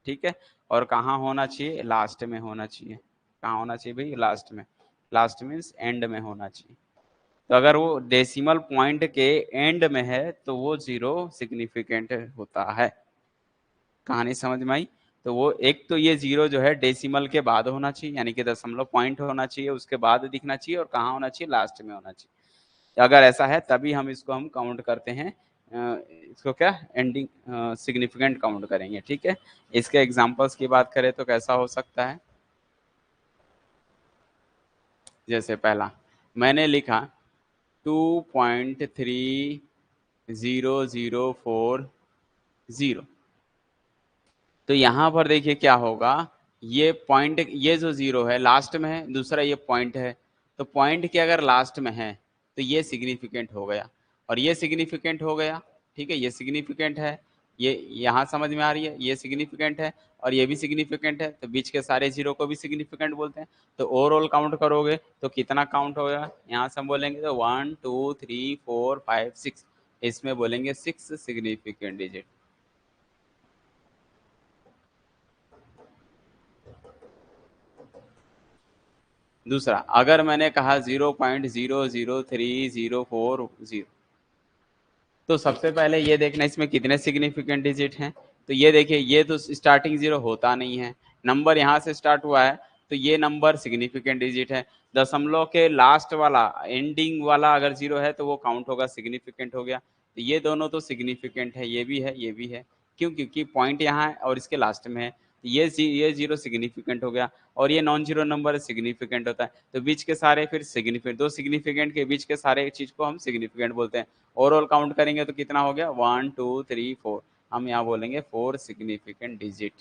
S1: ठीक है। और कहाँ होना चाहिए, लास्ट में होना चाहिए। कहाँ होना चाहिए भाई, लास्ट में। लास्ट मीन्स एंड में होना चाहिए। तो अगर वो डेसिमल पॉइंट के एंड में है तो वो जीरो सिग्निफिकेंट होता है। कहानी समझ में आई। तो वो एक तो ये जीरो जो है डेसिमल के बाद होना चाहिए, यानी कि दशमलव पॉइंट होना चाहिए, उसके बाद दिखना चाहिए, और कहाँ होना चाहिए, लास्ट में होना चाहिए। अगर ऐसा है तभी हम इसको हम काउंट करते हैं, इसको क्या एंडिंग सिग्निफिकेंट काउंट करेंगे, ठीक है। इसके एग्जांपल्स की बात करें तो कैसा हो सकता है, जैसे पहला मैंने लिखा 2.3004, तो यहां पर देखिए क्या होगा, ये पॉइंट, ये जो जीरो है लास्ट में है, दूसरा ये पॉइंट है, तो पॉइंट के अगर लास्ट में है तो ये सिग्निफिकेंट हो गया, और ये सिग्निफिकेंट हो गया, ठीक है। ये सिग्निफिकेंट है, ये यहाँ समझ में आ रही है, ये सिग्निफिकेंट है और ये भी सिग्निफिकेंट है, तो बीच के सारे जीरो को भी सिग्निफिकेंट बोलते हैं। तो ओवरऑल काउंट करोगे तो कितना काउंट होगा, यहाँ से हम बोलेंगे तो 1 2 3 4 5 6, इसमें बोलेंगे 6 सिग्निफिकेंट डिजिट। दूसरा, अगर मैंने कहा 0.00304, तो सबसे पहले ये देखना इसमें कितने सिग्निफिकेंट डिजिट हैं। तो ये देखिए, ये तो स्टार्टिंग जीरो होता नहीं है, नंबर यहाँ से स्टार्ट हुआ है, तो ये नंबर सिग्निफिकेंट डिजिट है। दशमलव के लास्ट वाला एंडिंग वाला अगर जीरो है तो वो काउंट होगा, सिग्निफिकेंट हो गया। तो ये दोनों तो सिग्निफिकेंट है, ये भी है, ये भी है। क्यों, क्योंकि पॉइंट यहाँ है और इसके लास्ट में है, तो ये जीरो सिग्निफिकेंट हो गया, और ये नॉन जीरो नंबर सिग्निफिकेंट होता है। तो बीच के सारे फिर सिग्निफिकेंट, दो सिग्निफिकेंट के बीच के सारे चीज को हम सिग्निफिकेंट बोलते हैं। ओवरऑल काउंट करेंगे तो कितना हो गया, 1 2 3 4, हम यहाँ बोलेंगे 4 सिग्निफिकेंट डिजिट।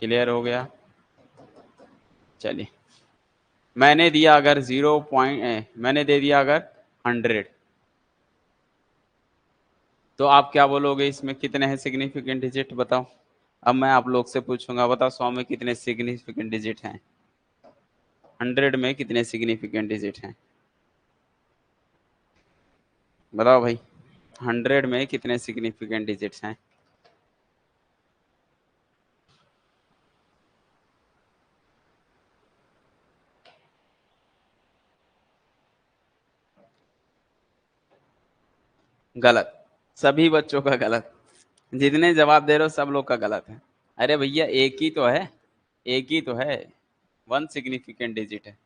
S1: क्लियर हो गया। चलिए, मैंने दिया अगर 0 मैंने दे दिया अगर 100, तो आप क्या बोलोगे, इसमें कितने हैं सिग्निफिकेंट डिजिट बताओ। अब मैं आप लोग से पूछूंगा, बताओ 100 में कितने सिग्निफिकेंट डिजिट हैं, 100 में कितने सिग्निफिकेंट डिजिट हैं, बताओ भाई। 100 में कितने सिग्निफिकेंट डिजिट्स हैं। गलत, सभी बच्चों का गलत, जितने जवाब दे रहे हो सब लोग का गलत है। अरे भैया एक ही तो है, एक ही तो है, 1 सिग्निफिकेंट डिजिट है।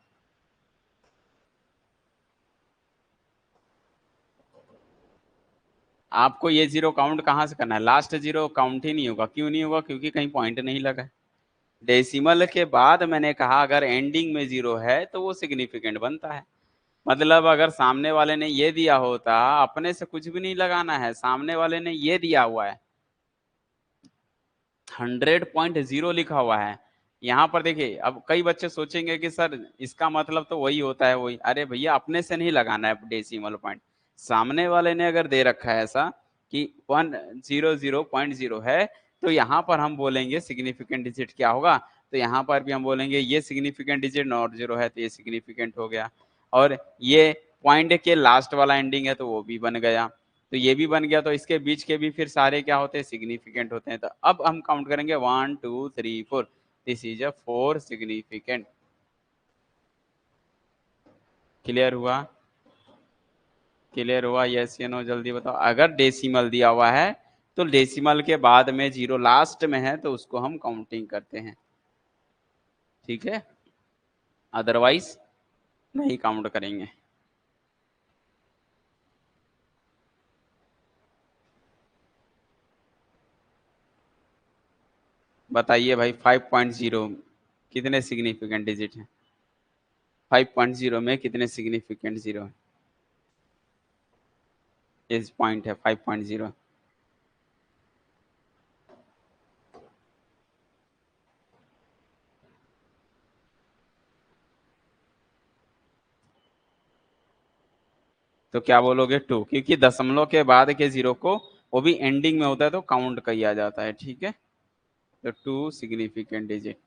S1: आपको ये जीरो काउंट कहाँ से करना है, लास्ट जीरो काउंट ही नहीं होगा। क्यों नहीं होगा, क्योंकि कहीं पॉइंट नहीं लगा है। डेसिमल के बाद मैंने कहा अगर एंडिंग में जीरो है तो वो सिग्निफिकेंट बनता है। मतलब अगर सामने वाले ने ये दिया होता, अपने से कुछ भी नहीं लगाना है, सामने वाले ने ये दिया हुआ है, 100.0 लिखा हुआ है। यहाँ पर देखिए, अब कई बच्चे सोचेंगे कि सर इसका मतलब तो वही होता है वही। अरे भैया अपने से नहीं लगाना है डेसिमल पॉइंट, सामने वाले ने अगर दे रखा है ऐसा कि 100.0 है, तो यहाँ पर हम बोलेंगे सिग्निफिकेंट डिजिट क्या होगा। तो यहाँ पर भी हम बोलेंगे ये सिग्निफिकेंट डिजिट नॉट जीरो है, तो ये सिग्निफिकेंट हो गया। और ये पॉइंट के लास्ट वाला एंडिंग है तो वो भी बन गया, तो ये भी बन गया। तो इसके बीच के भी फिर सारे क्या होते हैं, सिग्निफिकेंट होते हैं। तो अब हम काउंट करेंगे 1 2 3 4, this is a 4 significant. Clear हुआ, क्लियर हुआ, यस या नो जल्दी बताओ। अगर डेसिमल दिया हुआ है तो डेसिमल के बाद में जीरो लास्ट में है तो उसको हम काउंटिंग करते हैं, ठीक है, अदरवाइज नहीं काउंट करेंगे। बताइए भाई, 5.0 कितने सिग्निफिकेंट डिजिट हैं, 5.0 में कितने सिग्निफिकेंट जीरो है, इस पॉइंट है 5.0। तो क्या बोलोगे, 2, क्योंकि दशमलव के बाद के जीरो को वो भी एंडिंग में होता है तो काउंट किया जाता है, ठीक है। तो 2 सिग्निफिकेंट डिजिट।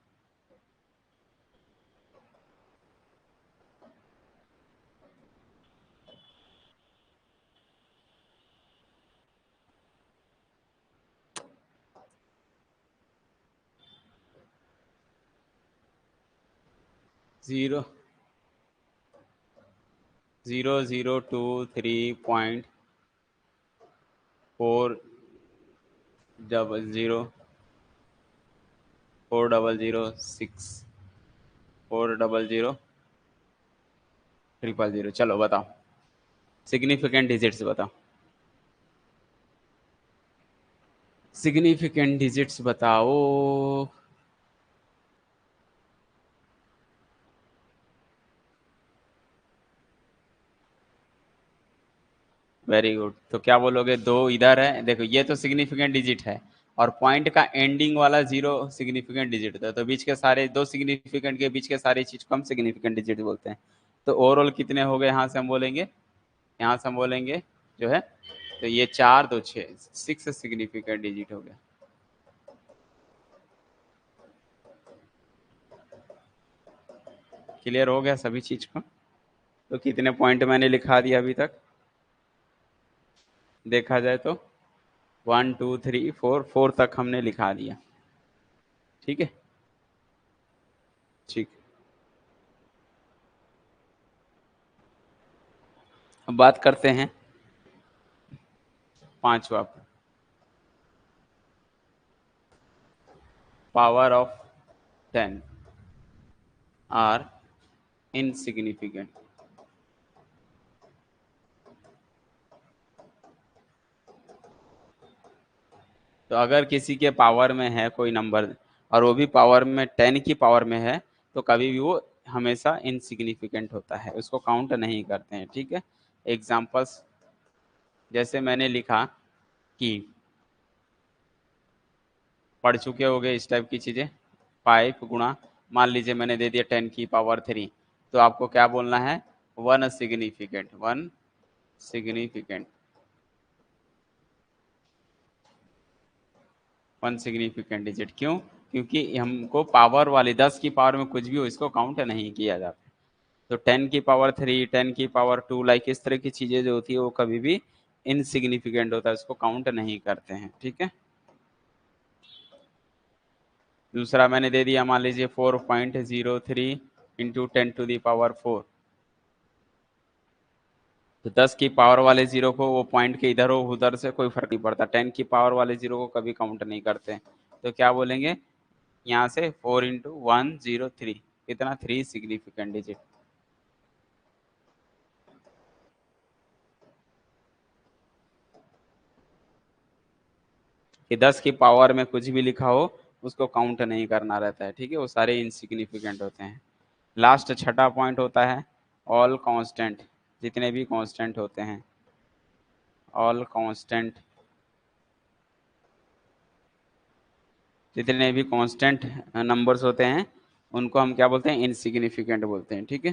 S1: जीरो 002030400640000000। चलो बताओ, सिग्निफिकेंट डिजिट्स बताओ, सिग्निफिकेंट डिजिट्स बताओ। Very good. तो क्या बोलोगे, दो इधर है, देखो ये तो सिग्निफिकेंट डिजिट है, और पॉइंट का एंडिंग वाला जीरो सिग्निफिकेंट डिजिट था, तो बीच के सारे दो सिग्निफिकेंट के बीच के सारी चीज को हम सिग्निफिकेंट डिजिट बोलते हैं। तो ओवरऑल कितने हो गए, यहाँ से हम बोलेंगे, यहाँ से हम बोलेंगे जो है, तो ये 4 2 6 6 सिग्निफिकेंट डिजिट हो गया। क्लियर हो गया सभी चीज को। तो कितने पॉइंट मैंने लिखा दिया अभी तक, देखा जाए तो 1 2 3 4 तक हमने लिखा दिया। ठीक है, ठीक। अब बात करते हैं पांचवा, पावर ऑफ 10 आर इनसिग्निफिकेंट। तो अगर किसी के पावर में है कोई नंबर, और वो भी पावर में 10 की पावर में है, तो कभी भी वो हमेशा इनसिग्निफिकेंट होता है, उसको काउंट नहीं करते हैं। ठीक है, एग्जांपल्स जैसे मैंने लिखा कि, पढ़ चुके होगे इस टाइप की चीजें, 5 गुणा, मान लीजिए मैंने दे दिया 10 की पावर 3, तो आपको क्या बोलना है, one significant, one significant, one significant digit. क्यों? क्योंकि हमको पावर वाली 10 की पावर में कुछ भी हो इसको काउंट नहीं किया जाता। तो 10 की पावर 3, 10 की पावर 2, लाइक इस तरह की चीजें जो होती है वो कभी भी इनसिग्निफिकेंट होता है, उसको काउंट नहीं करते हैं। ठीक है, दूसरा मैंने दे दिया, मान लीजिए 4.03 × 10⁴, तो 10 की पावर वाले जीरो को वो पॉइंट के इधर हो उधर से कोई फर्क नहीं पड़ता, 10 की पावर वाले जीरो को कभी काउंट नहीं करते। तो क्या बोलेंगे यहाँ से, 4 × 103, कितना, 3 सिग्निफिकेंट डिजिट। कि 10 की पावर में कुछ भी लिखा हो उसको काउंट नहीं करना रहता है। ठीक है, वो सारे इनसिग्निफिकेंट होते हैं। लास्ट छठा पॉइंट होता है ऑल कांस्टेंट, जितने भी कांस्टेंट होते हैं, ऑल कांस्टेंट, जितने भी कांस्टेंट नंबर्स होते हैं उनको हम क्या बोलते हैं, इनसिग्निफिकेंट बोलते हैं। ठीक है,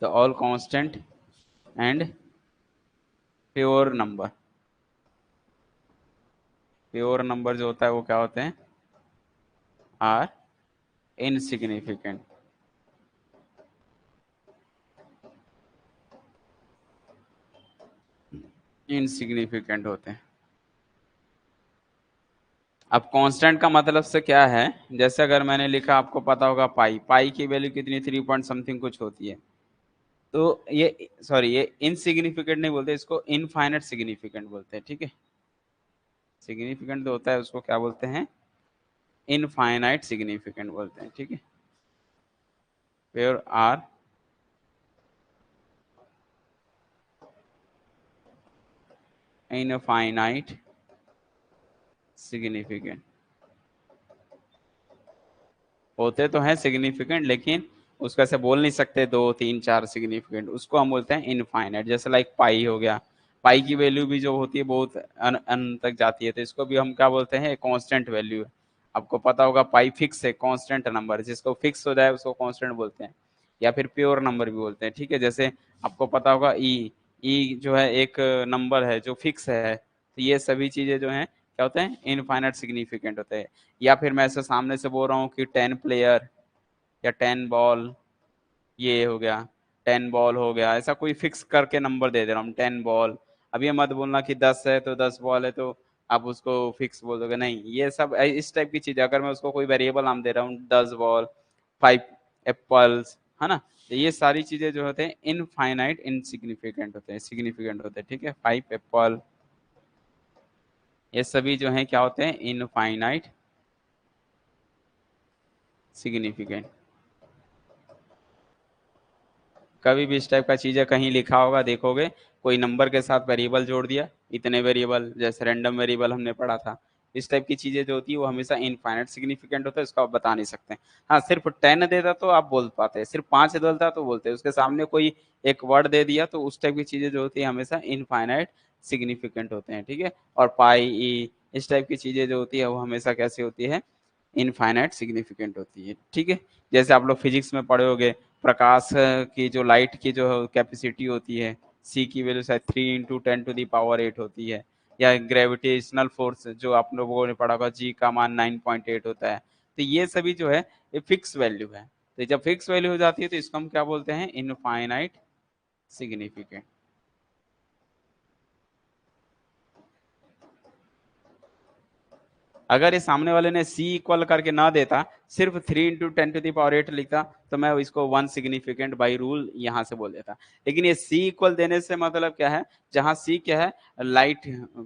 S1: तो all constant and pure number, pure number जो होता है वो क्या होते हैं, आर इनसिग्निफिकेंट, इनसिग्निफिकेंट होते हैं। अब कांस्टेंट का मतलब से क्या है, जैसे अगर मैंने लिखा, आपको पता होगा पाई, पाई की वैल्यू कितनी, 3 पॉइंट समथिंग कुछ होती है, तो ये, सॉरी, ये इनसिग्निफिकेंट नहीं बोलते, इसको इनफाइनाइट सिग्निफिकेंट बोलते हैं। ठीक है, सिग्निफिकेंट जो होता है उसको क्या बोलते हैं, इनफाइनाइट सिग्निफिकेंट बोलते हैं। ठीक है, प्योर आर इनफाइनाइट सिग्निफिकेंट, होते तो हैं सिग्निफिकेंट, लेकिन उसको ऐसे बोल नहीं सकते 2 3 4 सिग्निफिकेंट, उसको हम बोलते हैं इनफाइनाइट। जैसे लाइक पाई हो गया, पाई की वैल्यू भी जो होती है बहुत अनंत तक जाती है, तो इसको भी हम क्या बोलते हैं, कांस्टेंट वैल्यू है। आपको पता होगा पाई फिक्स है, कांस्टेंट नंबर, जिसको फिक्स हो जाए उसको कांस्टेंट बोलते हैं, या फिर प्योर नंबर भी बोलते हैं। ठीक है, जैसे आपको पता होगा ई जो है एक नंबर है जो फिक्स है, तो ये सभी चीजें जो हैं क्या होते हैं, इनफाइनाइट सिग्निफिकेंट होते हैं। या फिर मैं ऐसे सामने से बोल रहा हूँ कि 10 प्लेयर या 10 बॉल, ये हो गया, 10 बॉल हो गया, ऐसा कोई फिक्स करके नंबर दे दे रहा हूँ, 10 बॉल। अब ये मत बोलना कि 10 है तो 10 बॉल है तो आप उसको फिक्स बोल दोगे, नहीं, ये सब इस टाइप की चीज है। अगर मैं उसको कोई वेरिएबल नाम दे रहा हूँ, 10 बॉल, 5 एप्पल्स, है ना। तो ये सारी चीजें जो होते हैं इनफाइनाइट इनसिग्निफिकेंट होते हैं, सिग्निफिकेंट होते हैं, ठीक है। 5 एप्पल, ये सभी जो है क्या होते हैं, इनफाइनाइट सिग्निफिकेंट। कभी भी इस टाइप का चीज है कहीं लिखा होगा देखोगे, कोई नंबर के साथ वेरिएबल जोड़ दिया, इतने वेरिएबल, जैसे रैंडम वेरिएबल हमने पढ़ा था, इस टाइप की चीजें जो होती है वो हमेशा इनफाइनाइट सिग्निफिकेंट होता है, इसको आप बता नहीं सकते। हाँ, सिर्फ 10 देता तो आप बोल पाते हैं, सिर्फ 5 बोलता तो बोलते हैं, उसके सामने कोई एक वर्ड दे दिया तो उस टाइप की चीजें जो होती है हमेशा इनफाइनाइट सिग्निफिकेंट होते हैं, ठीक है। और पाई ई इस टाइप की चीजें जो होती है वो हमेशा कैसी होती है, इनफाइनाइट सिग्निफिकेंट होती है, ठीक है। जैसे आप लोग फिजिक्स में पढ़े होगे, प्रकाश की जो लाइट की जो कैपेसिटी होती है, सी की वैल्यू शायद 3 × 10⁸ होती है, या ग्रेविटेशनल फोर्स जो आप लोगों ने पढ़ा होगा, जी का मान 9.8 होता है। तो ये सभी जो है ये फिक्स वैल्यू है। तो जब फिक्स वैल्यू हो जाती है तो इसको हम क्या बोलते हैं, इनफाइनाइट सिग्निफिकेंट। अगर ये सामने वाले ने सी इक्वल करके ना देता, सिर्फ 3 × 10⁸ लिखता, तो मैं इसको वन सिग्निफिकेंट बाई रूल यहाँ से बोल देता। लेकिन ये सी इक्वल देने से मतलब क्या है, जहाँ सी क्या है, लाइट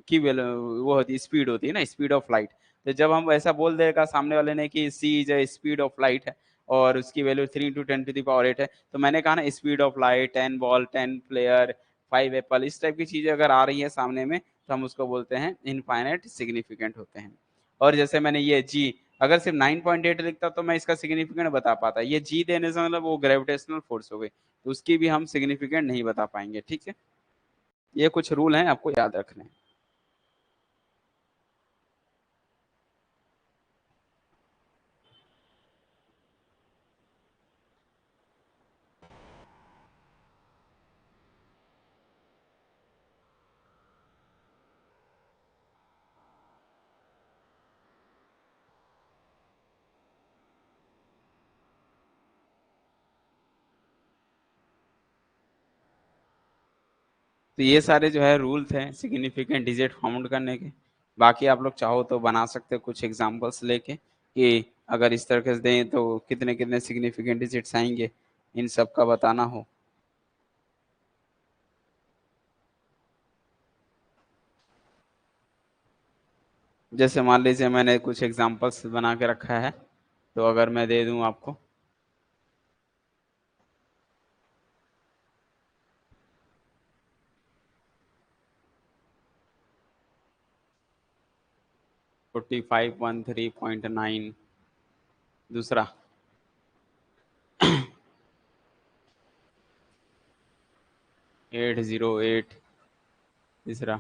S1: की वो होती है, स्पीड होती है ना, स्पीड ऑफ लाइट। तो जब हम ऐसा बोल देगा सामने वाले ने कि c is a speed of light है, और उसकी वैल्यू 3 × 10⁸ है, तो मैंने कहा ना speed of light, 10 ball, 10 player, 5 Apple, इस टाइप की चीजें अगर आ रही है सामने में, तो हम उसको बोलते हैं इनफाइनाइट सिग्निफिकेंट होते हैं। और जैसे मैंने ये जी, अगर सिर्फ 9.8 लिखता तो मैं इसका सिग्निफिकेंट बता पाता, ये जी देने से मतलब वो ग्रेविटेशनल फोर्स हो गई, तो उसकी भी हम सिग्निफिकेंट नहीं बता पाएंगे, ठीक है। ये कुछ रूल हैं आपको याद रखने हैं। तो ये सारे जो है रूल्स हैं सिग्निफिकेंट डिजिट फाउंड करने के। बाकी आप लोग चाहो तो बना सकते हो कुछ एग्जांपल्स लेके, कि अगर इस तरह से दें तो कितने कितने सिग्निफिकेंट डिजिट्स आएंगे, इन सब का बताना हो। जैसे मान लीजिए मैंने कुछ एग्जांपल्स बना के रखा है, तो अगर मैं दे दूं आपको, 4513.9, दूसरा 808, तीसरा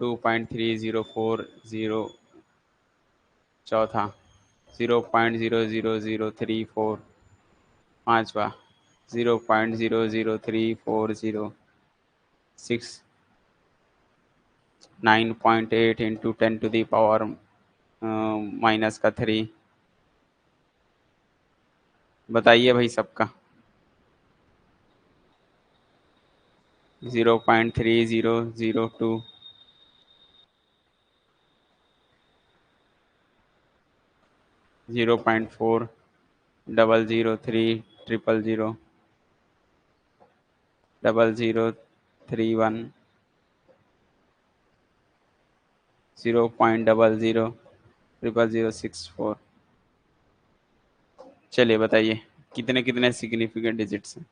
S1: 2.3040, चौथा 0.00034, पांचवा 0.00340, 6, 9.8 × 10⁻³ बताइए भाई सबका। 0.3002, 0.400300, 0031, 0.000064। चलिए बताइए कितने कितने सिग्निफिकेंट डिजिट्स हैं।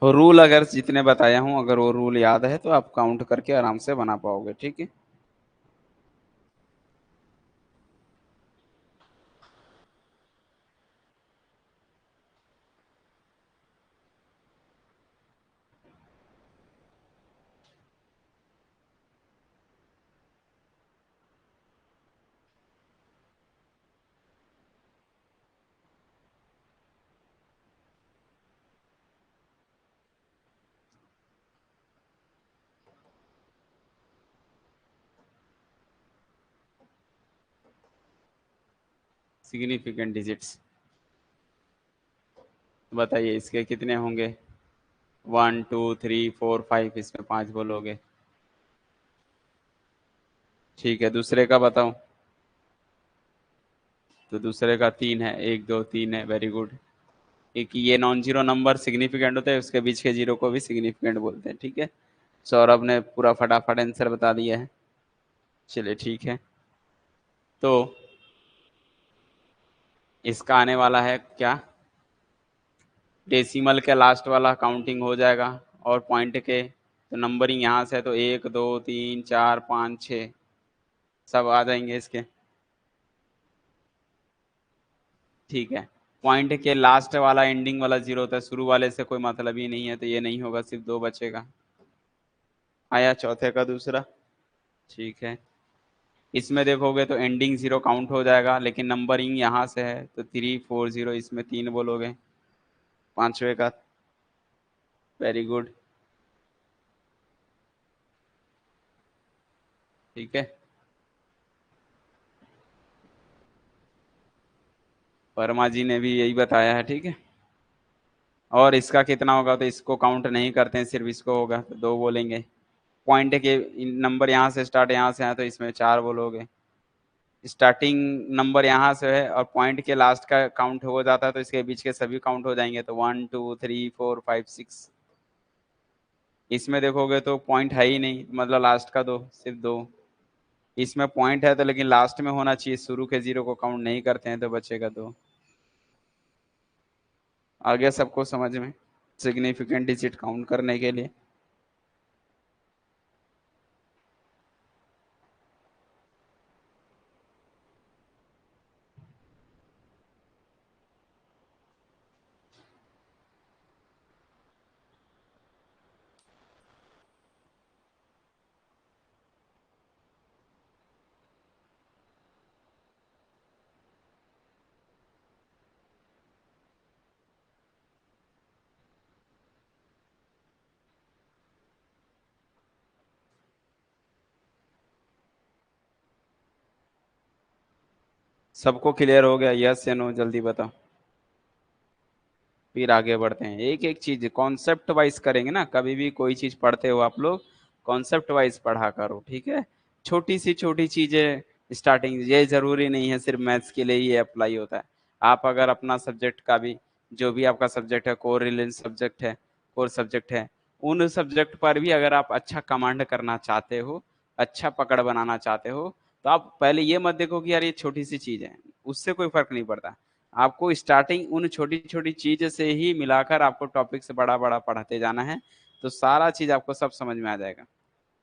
S1: रूल अगर जितने बताया हूँ, अगर वो रूल याद है तो आप काउंट करके आराम से बना पाओगे, ठीक है। सिग्निफिकेंट डिजिट्स बताइए इसके कितने होंगे। 1 2 3 4 5, इसमें 5 बोलोगे। ठीक है, दूसरे का बताओ। तो दूसरे का 3 है, 1 2 3 है, वेरी गुड। एक ये नॉन जीरो नंबर सिग्निफिकेंट होता है, उसके बीच के जीरो को भी सिग्निफिकेंट बोलते हैं, ठीक है। सौरभ ने पूरा फटाफट आंसर बता दिया है। चलिए ठीक है। तो इसका आने वाला है क्या, डेसिमल के लास्ट वाला काउंटिंग हो जाएगा, और पॉइंट के तो नंबरिंग यहाँ से है, तो 1 2 3 4 5 6 सब आ जाएंगे इसके। ठीक है, पॉइंट के लास्ट वाला एंडिंग वाला जीरो होता है, शुरू वाले से कोई मतलब ही नहीं है, तो ये नहीं होगा, सिर्फ 2 बचेगा। आया चौथे का दूसरा। ठीक है, इसमें देखोगे तो एंडिंग जीरो काउंट हो जाएगा, लेकिन नंबरिंग यहाँ से है तो 3 4 0, इसमें 3 बोलोगे। पांचवे का, वेरी गुड। ठीक है, वर्मा जी ने भी यही बताया है, ठीक है। और इसका कितना होगा, तो इसको काउंट नहीं करते हैं, सिर्फ इसको होगा तो 2 बोलेंगे। पॉइंट के नंबर यहाँ से स्टार्ट, यहाँ से है, तो इसमें 4 बोलोगे। स्टार्टिंग नंबर यहाँ से है और पॉइंट के लास्ट का काउंट हो जाता है, तो इसके बीच के सभी काउंट हो जाएंगे, तो 1 2 3 4 5 6। इसमें देखोगे तो पॉइंट है ही नहीं, मतलब लास्ट का 2, सिर्फ 2। इसमें पॉइंट है तो, लेकिन लास्ट में होना चाहिए, शुरू के जीरो को काउंट नहीं करते हैं, तो बचेगा 2। आ गया सबको समझ में, सिग्निफिकेंट डिजिट काउंट करने के लिए। सबको क्लियर हो गया, यस या नो, जल्दी बताओ। फिर आगे बढ़ते हैं, एक एक चीज कॉन्सेप्ट वाइज करेंगे ना, कभी भी कोई चीज पढ़ते हो आप लोग, कॉन्सेप्ट वाइज पढ़ा करो, ठीक है। छोटी सी छोटी चीजें स्टार्टिंग, ये जरूरी नहीं है सिर्फ मैथ्स के लिए ये अप्लाई होता है। आप अगर अपना सब्जेक्ट का भी, जो भी आपका सब्जेक्ट है, कोर रिलेटेड सब्जेक्ट है, कोर सब्जेक्ट है, उन सब्जेक्ट पर भी अगर आप अच्छा कमांड करना चाहते हो, अच्छा पकड़ बनाना चाहते हो, तो आप पहले ये मत देखो कि यार ये छोटी सी चीज है, उससे कोई फर्क नहीं पड़ता। आपको स्टार्टिंग उन छोटी छोटी चीज से ही मिलाकर आपको टॉपिक से बड़ा बड़ा पढ़ाते जाना है, तो सारा चीज आपको सब समझ में आ जाएगा।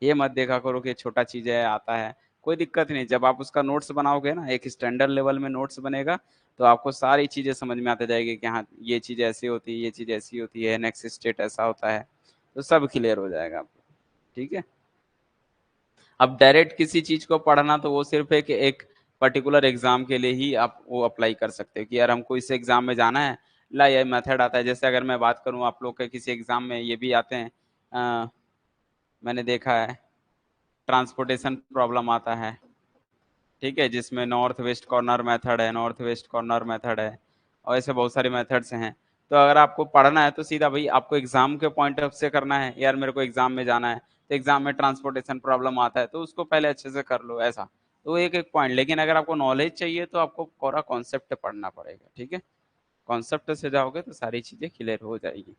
S1: ये मत देखा करो कि छोटा चीज है आता है, कोई दिक्कत नहीं, जब आप उसका नोट्स बनाओगे ना, एक स्टैंडर्ड लेवल में नोट्स बनेगा, तो आपको सारी चीजें समझ में आते जाएगी कि हाँ ये चीज ऐसी होती है, ये चीज ऐसी होती है, नेक्स्ट स्टेट ऐसा होता है, तो सब क्लियर हो जाएगा आपको। ठीक है, अब डायरेक्ट किसी चीज को पढ़ना तो वो सिर्फ एक एक पर्टिकुलर एग्जाम के लिए ही आप वो अप्लाई कर सकते हो, कि यार हमको इस एग्जाम में जाना है, ला ये मेथड आता है। जैसे अगर मैं बात करूं, आप लोग के किसी एग्जाम में ये भी आते हैं, मैंने देखा है, ट्रांसपोर्टेशन प्रॉब्लम आता है, ठीक है, जिसमें नॉर्थ वेस्ट कॉर्नर मेथड है, नॉर्थ वेस्ट कॉर्नर मेथड है, और ऐसे बहुत सारे मेथड्स हैं। तो अगर आपको पढ़ना है तो सीधा भाई आपको एग्जाम के पॉइंट ऑफ से करना है, यार मेरे को एग्जाम में जाना है, तो एग्जाम में ट्रांसपोर्टेशन प्रॉब्लम आता है, तो उसको पहले अच्छे से कर लो, ऐसा। तो एक एक पॉइंट, लेकिन अगर आपको नॉलेज चाहिए तो आपको पूरा कॉन्सेप्ट पढ़ना पड़ेगा, ठीक है। कॉन्सेप्ट से जाओगे तो सारी चीजें क्लियर हो जाएगी।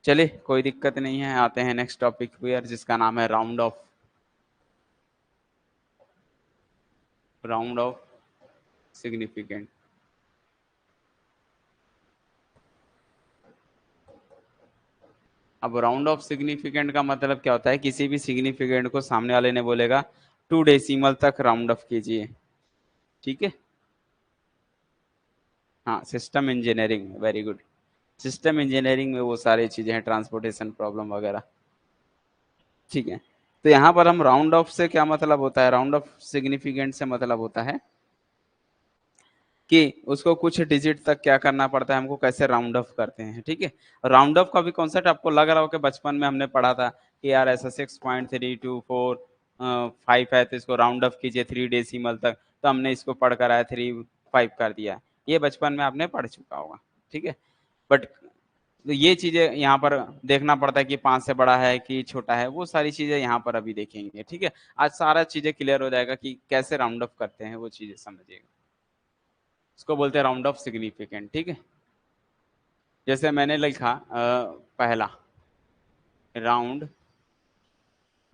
S1: चलिए कोई दिक्कत नहीं है, आते हैं नेक्स्ट टॉपिक पर, जिसका नाम है round of, round of significant. अब राउंड ऑफ सिग्निफिकेंट का मतलब क्या होता है, किसी भी सिग्निफिकेंट को सामने वाले ने बोलेगा 2 डेसिमल तक राउंड ऑफ कीजिए, ठीक है। हाँ, system engineering, very good. System engineering में वो सारी चीजें हैं, ट्रांसपोर्टेशन प्रॉब्लम वगैरह, ठीक है। तो यहाँ पर हम राउंड ऑफ से क्या मतलब होता है, राउंड ऑफ सिग्निफिकेंट से मतलब होता है कि उसको कुछ डिजिट तक क्या करना पड़ता है, हमको कैसे राउंड ऑफ करते हैं, ठीक है। राउंड ऑफ का भी कॉन्सेप्ट आपको लग रहा हो कि बचपन में हमने पढ़ा था कि यार ऐसा 6.324 5 है, तो इसको राउंड ऑफ कीजिए 3 डेसिमल तक, तो हमने इसको पढ़ कर आया 3 5 कर दिया, ये बचपन में आपने पढ़ चुका होगा, ठीक है। बट तो ये चीजें यहाँ पर देखना पड़ता है कि 5 से बड़ा है कि छोटा है, वो सारी चीजें यहाँ पर अभी देखेंगे। ठीक है, आज सारा चीजें क्लियर हो जाएगा कि कैसे राउंड ऑफ करते हैं, वो चीजें समझिएगा। इसको बोलते हैं राउंड ऑफ सिग्निफिकेंट। ठीक है, जैसे मैंने लिखा पहला राउंड,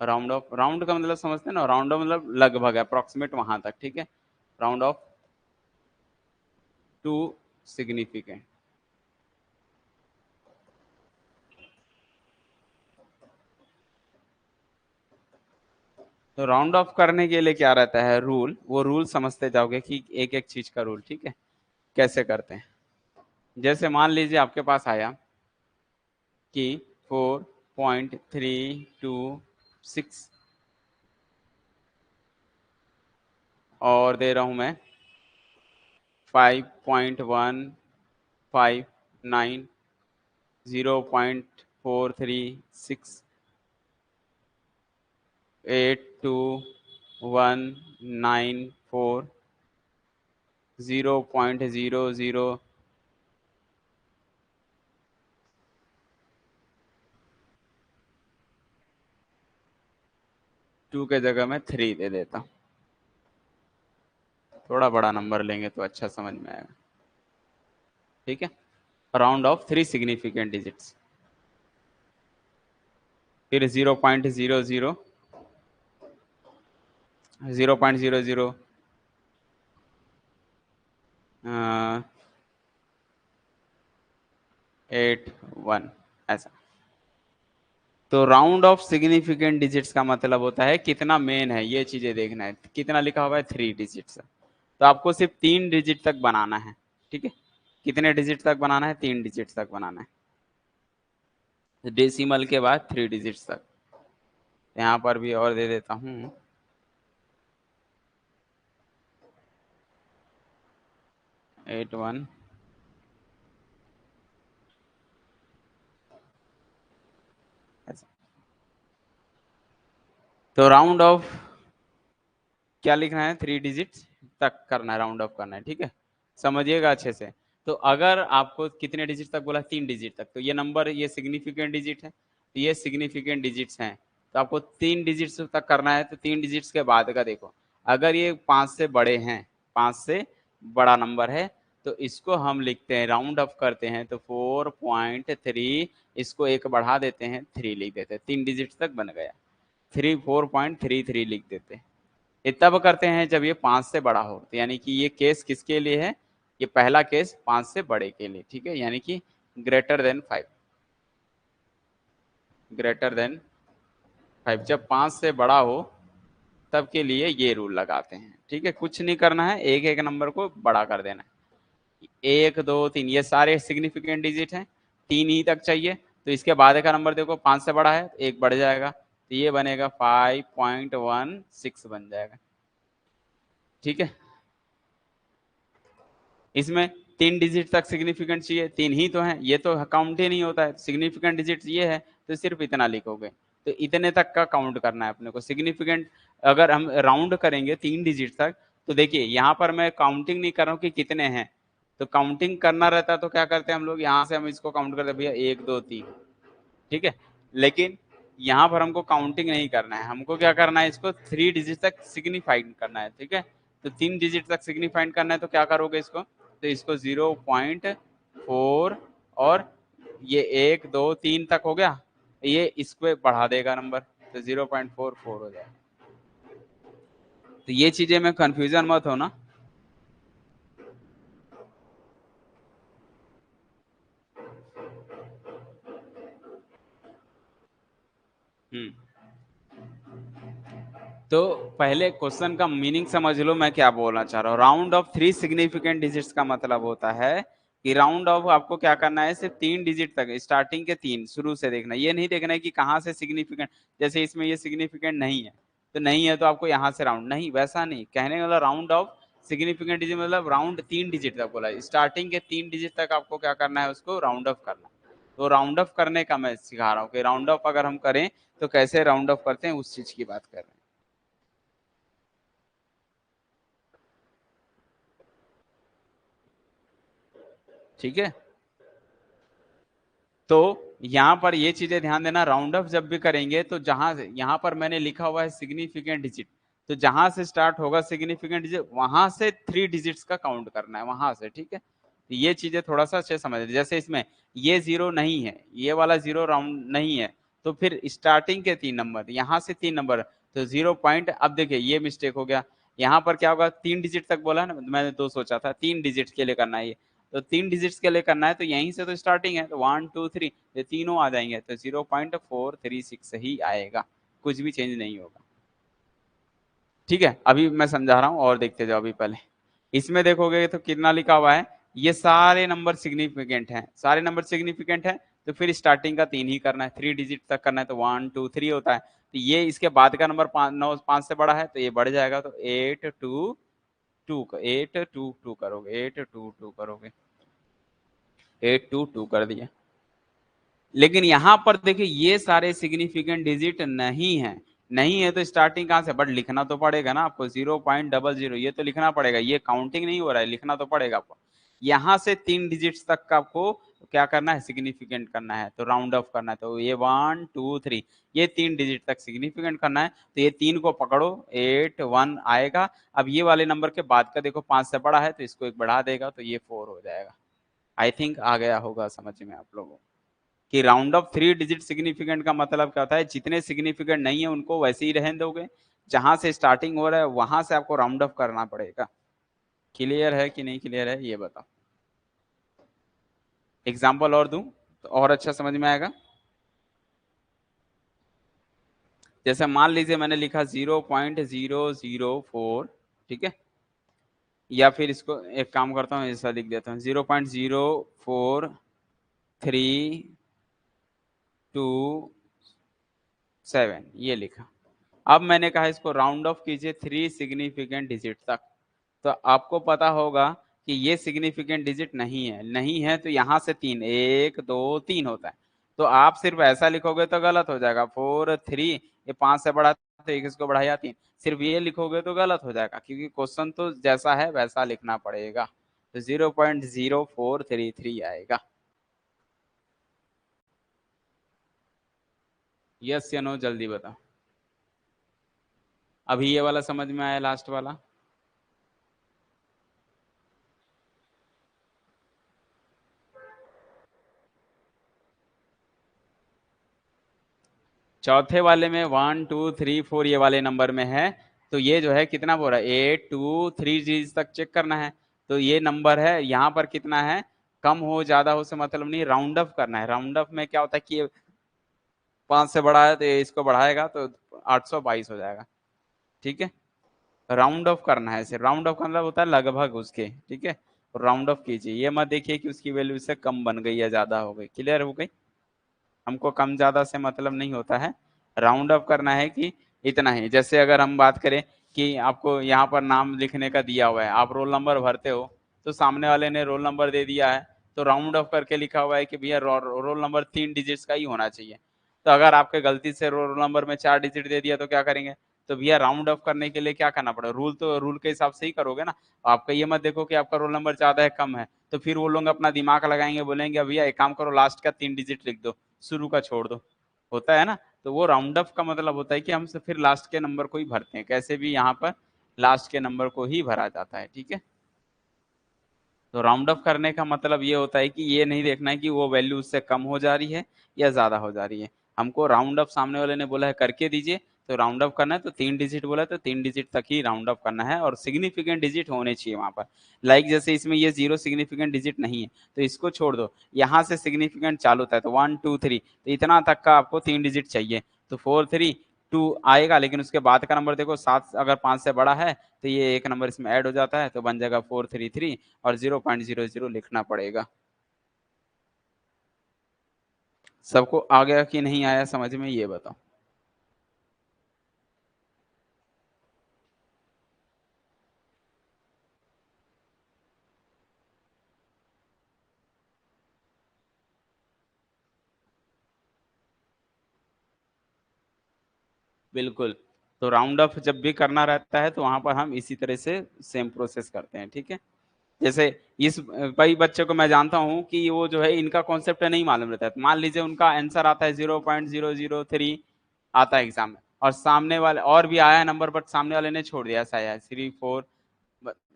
S1: राउंड ऑफ, राउंड का मतलब समझते हैं ना, राउंड ऑफ मतलब लगभग अप्रोक्सीमेट वहां तक। ठीक है, राउंड ऑफ टू सिग्निफिकेंट। तो राउंड ऑफ करने के लिए क्या रहता है रूल, वो रूल समझते जाओगे कि एक एक चीज का रूल। ठीक है, कैसे करते हैं। जैसे मान लीजिए आपके पास आया कि 4.326 और दे रहा हूं मैं 5.159, 0.436, 82194, 0.00, 2 के जगह में 3 दे देता हूँ। थोड़ा बड़ा नंबर लेंगे तो अच्छा समझ में आएगा। ठीक है, राउंड ऑफ 3 सिग्निफिकेंट डिजिट्स। फिर 0.00, 0.0081, ऐसा। तो राउंड ऑफ सिग्निफिकेंट डिजिट्स का मतलब होता है कितना मेन है, ये चीजें देखना है। कितना लिखा हुआ है 3 डिजिट्स, तो आपको सिर्फ 3 डिजिट तक बनाना है। ठीक है, कितने डिजिट तक बनाना है, 3 डिजिट तक बनाना है, डेसिमल के बाद 3 डिजिट्स तक। यहाँ पर भी और दे देता हूँ 81, ऐसा। तो राउंड ऑफ क्या लिखना है, 3 डिजिट तक करना है, राउंड ऑफ करना है। ठीक है, समझिएगा अच्छे से। तो अगर आपको कितने डिजिट तक बोला, 3 डिजिट तक, तो ये नंबर ये सिग्निफिकेंट डिजिट है, तो ये सिग्निफिकेंट डिजिट्स हैं। तो आपको 3 डिजिट्स तक करना है। तो 3 डिजिट्स के बाद का देखो, अगर ये 5 से बड़े हैं, 5 से बड़ा नंबर है, तो इसको हम लिखते हैं, राउंड ऑफ करते हैं तो 4.3, इसको एक बढ़ा देते हैं, 3 लिख देते हैं, 3 डिजिट तक बन गया, 4.33 लिख देते हैं। ये तब करते हैं जब ये 5 से बड़ा हो। तो यानी कि ये केस किसके लिए है, ये पहला केस 5 से बड़े के लिए। ठीक है, यानी कि ग्रेटर देन 5, ग्रेटर देन 5 जब 5 से बड़ा हो तब के लिए ये रूल लगाते हैं। ठीक है, कुछ नहीं करना है, एक एक नंबर को बड़ा कर देना है। 1 2 3 ये सारे सिग्निफिकेंट डिजिट हैं, 3 ही तक चाहिए। तो इसके बाद का नंबर देखो 5 से बड़ा है, एक बढ़ जाएगा, तो ये बनेगा 5.16 बन जाएगा। ठीक है, इसमें 3 डिजिट तक सिग्निफिकेंट चाहिए, 3 ही तो है, ये तो काउंट ही नहीं होता है। सिग्निफिकेंट डिजिट ये है, तो सिर्फ इतना लिखोगे। तो इतने तक का काउंट करना है अपने को सिग्निफिकेंट। अगर हम राउंड करेंगे 3 डिजिट तक, तो देखिए यहाँ पर मैं काउंटिंग नहीं कर रहा हूँ कि कितने हैं। तो काउंटिंग करना रहता तो क्या करते हैं हम लोग, यहाँ से हम इसको काउंट करते भैया 1 2 3। ठीक है, लेकिन यहाँ पर हमको काउंटिंग नहीं करना है, हमको क्या करना है, इसको 3 डिजिट तक सिग्निफाइड करना है। ठीक है, तो 3 डिजिट तक सिग्निफाइड करना है, तो क्या करोगे इसको, तो इसको 0.4 और ये 1 2 3 तक हो गया, ये इसको बढ़ा देगा नंबर, तो 0.44 हो जाएगा। तो ये चीजें में कंफ्यूजन मत हो ना। हम्म, तो पहले क्वेश्चन का मीनिंग समझ लो, मैं क्या बोलना चाह रहा हूँ। राउंड ऑफ 3 सिग्निफिकेंट डिजिट्स का मतलब होता है कि राउंड ऑफ आपको क्या करना है, सिर्फ 3 डिजिट तक, स्टार्टिंग के 3 शुरू से देखना, ये नहीं देखना है कि कहाँ से सिग्निफिकेंट। जैसे इसमें ये सिग्निफिकेंट नहीं है, तो नहीं है तो आपको यहाँ से राउंड, नहीं, वैसा नहीं कहने वाला। राउंड ऑफ सिग्निफिकेंट डिजिट मतलब राउंड 3 डिजिट तक बोला, स्टार्टिंग के 3 डिजिट तक आपको क्या करना है, उसको राउंड ऑफ करना। तो राउंड ऑफ करने का मैं सिखा रहा हूँ कि राउंड ऑफ अगर हम करें तो कैसे राउंड ऑफ करते हैं, उस चीज की बात कर रहे हैं। ठीक है, तो यहाँ पर ये चीजें ध्यान देना, राउंड ऑफ जब भी करेंगे तो जहां यहाँ पर मैंने लिखा हुआ है सिग्निफिकेंट डिजिट, तो जहां से स्टार्ट होगा सिग्निफिकेंट डिजिट वहां से 3 डिजिट्स का काउंट करना है वहां से, ठीक है। तो ये चीजें थोड़ा सा अच्छे समझ, जैसे इसमें ये 0 नहीं है, ये वाला 0 राउंड नहीं है, तो फिर स्टार्टिंग के 3 नंबर, यहाँ से 3 नंबर, तो 0 पॉइंट, अब देखिए ये मिस्टेक हो गया, यहाँ पर क्या होगा 3 डिजिट तक बोला ना, मैंने 2 सोचा था, 3 डिजिट के लिए करना है ये, तो 3 डिजिट्स के लिए करना है, तो यहीं से तो स्टार्टिंग है, तो 1 2 3 ये तीनों आ जाएंगे, तो 0.436 ही आएगा, कुछ भी चेंज नहीं होगा, ठीक है। अभी मैं समझा रहा हूँ और देखते जाओ। अभी पहले इसमें देखोगे तो कितना लिखा हुआ है, ये सारे नंबर सिग्निफिकेंट हैं, सारे नंबर सिग्निफिकेंट है, तो फिर स्टार्टिंग का 3 ही करना है, 3 डिजिट तक करना है, तो 1 2 3 होता है, तो ये इसके बाद का नंबर 5 से बड़ा है, तो ये बढ़ जाएगा, तो 8 2 2 करोगे, 8 2 2 करोगे, 8 2 2 कर दिया। लेकिन यहां पर देखिए ये सारे सिग्निफिकेंट डिजिट नहीं है, नहीं है तो स्टार्टिंग कहां से, बट लिखना तो पड़ेगा ना आपको, 0.00 ये तो लिखना पड़ेगा, ये काउंटिंग नहीं हो रहा है, लिखना तो पड़ेगा आपको। यहां से 3 डिजिट्स तक का आपको क्या करना है, सिग्निफिकेंट करना है, तो राउंड ऑफ करना है, तो ये 1 2 3 ये 3 डिजिट तक सिग्निफिकेंट करना है, तो ये 3 को पकड़ो, 8 1 आएगा। अब ये वाले नंबर के बाद का देखो 5 से बड़ा है, तो इसको एक बढ़ा देगा, तो ये 4 हो जाएगा। आई थिंक आ गया होगा समझ में आप लोगों को कि राउंड ऑफ 3 डिजिट सिग्निफिकेंट का मतलब क्या होता है, जितने सिग्निफिकेंट नहीं है उनको वैसे ही रहने दोगे, जहां से स्टार्टिंग हो रहा है वहां से आपको राउंड ऑफ करना पड़ेगा। क्लियर है कि नहीं क्लियर है ये बताओ। एग्जाम्पल और दूं तो और अच्छा समझ में आएगा। जैसे मान लीजिए मैंने लिखा 0.004, ठीक है, या फिर इसको एक काम करता हूँ ऐसा लिख देता हूँ, 0.04327 ये लिखा। अब मैंने कहा इसको राउंड ऑफ कीजिए 3 सिग्निफिकेंट डिजिट तक, तो आपको पता होगा कि ये सिग्निफिकेंट डिजिट नहीं है, नहीं है तो यहाँ से 3 1 2 3 होता है, तो आप सिर्फ ऐसा लिखोगे तो गलत हो जाएगा, 4 3 ये 5 से बढ़ा तो एक इसको बढ़ाया 3, सिर्फ ये लिखोगे तो गलत हो जाएगा, क्योंकि क्वेश्चन तो जैसा है वैसा लिखना पड़ेगा, तो 0.0433 आएगा। यस या नो जल्दी बताओ। अभी ये वाला समझ में आया, लास्ट वाला। चौथे वाले में 1 2 3 4 ये वाले नंबर में है, तो ये जो है कितना बोल रहा है, 8 2 3 तक चेक करना है, तो ये नंबर है यहाँ पर कितना है, कम हो ज्यादा हो से मतलब नहीं, राउंड अप करना है। राउंड अप में क्या होता है कि 5 से बड़ा है तो ये इसको बढ़ाएगा तो 822 हो जाएगा, ठीक है। राउंड ऑफ करना है, सिर्फ राउंड ऑफ का मतलब होता है लगभग उसके, ठीक है। राउंड ऑफ कीजिए, ये मत देखिए कि उसकी वैल्यू से कम बन गई या ज्यादा हो गई, क्लियर हो गई। हमको कम ज्यादा से मतलब नहीं होता है, राउंड अप करना है कि इतना ही। जैसे अगर हम बात करें कि आपको यहाँ पर नाम लिखने का दिया हुआ है, आप रोल नंबर भरते हो, तो सामने वाले ने रोल नंबर दे दिया है, तो राउंड ऑफ करके लिखा हुआ है कि भैया रोल नंबर 3 डिजिट्स का ही होना चाहिए, तो अगर आपके गलती से रोल नंबर में 4 डिजिट दे दिया तो क्या करेंगे, तो भैया राउंड ऑफ करने के लिए क्या करना पड़ेगा, रूल तो रूल के हिसाब से ही करोगे ना। आपका ये मत देखो कि आपका रोल नंबर ज्यादा है कम है, तो फिर वो लोग अपना दिमाग लगाएंगे, बोलेंगे भैया एक काम करो लास्ट का 3 डिजिट लिख दो, शुरू का छोड़ दो, होता है ना। तो वो राउंड अप का मतलब होता है कि हम फिर लास्ट के नंबर को ही भरते हैं, कैसे भी यहाँ पर लास्ट के नंबर को ही भरा जाता है, ठीक है। तो राउंड अप करने का मतलब ये होता है कि ये नहीं देखना है कि वो वैल्यू उससे कम हो जा रही है या ज्यादा हो जा रही है, हमको राउंड अप सामने वाले ने बोला है करके दीजिए, तो राउंड अप करना है, तो 3 डिजिट बोला तो 3 डिजिट तक ही राउंड अप करना है, और सिग्निफिकेंट डिजिट होने चाहिए वहां पर। लाइक जैसे इसमें ये 0 सिग्निफिकेंट डिजिट नहीं है, तो इसको छोड़ दो, यहाँ से सिग्निफिकेंट चालू होता है, तो 1 2 3, तो इतना तक का आपको 3 डिजिट चाहिए, तो 4 3 2 आएगा, लेकिन उसके बाद का नंबर देखो 7 अगर 5 से बड़ा है, तो ये एक नंबर इसमें ऐड हो जाता है, तो बन जाएगा 4 3 3 और 0.00 लिखना पड़ेगा। सबको आ गया कि नहीं आया समझ में ये बताओ। बिल्कुल। तो राउंड ऑफ जब भी करना रहता है तो वहां पर हम इसी तरह से सेम प्रोसेस करते हैं, ठीक है। जैसे इस कई बच्चे को मैं जानता हूँ कि वो जो है इनका कॉन्सेप्ट नहीं मालूम रहता है। तो मान लीजिए उनका आंसर आता है 0.003 आता है एग्जाम में, और सामने वाले और भी आया है नंबर, बट सामने वाले ने छोड़ दिया, ऐसा है 3 4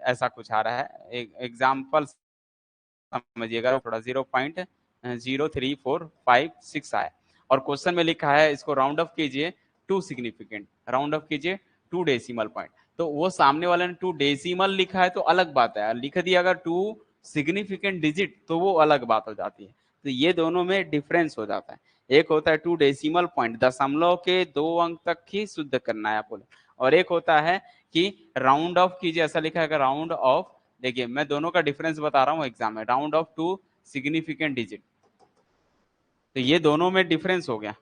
S1: ऐसा कुछ आ रहा है। एक एग्जाम्पल समझिएगा, थोड़ा 0.03456 आया, और क्वेश्चन में लिखा है इसको राउंड ऑफ कीजिए टू सिग्निफिकेंट, राउंड ऑफ कीजिए टू डेसिमल पॉइंट। तो वो सामने वाले ने टू डेसिमल लिखा है तो अलग बात है, लिख दिया अगर टू सिग्निफिकेंट डिजिट तो वो अलग बात हो जाती है। तो ये दोनों में डिफरेंस हो जाता है। एक होता है टू डेसिमल पॉइंट, दशमलव के 2 अंक तक ही शुद्ध करना है आपको, और एक होता है कि राउंड ऑफ कीजिए, ऐसा लिखा है राउंड ऑफ। देखिए मैं दोनों का डिफरेंस बता रहा हूँ एग्जाम में, round off to significant digit, तो ये दोनों में डिफरेंस हो गया।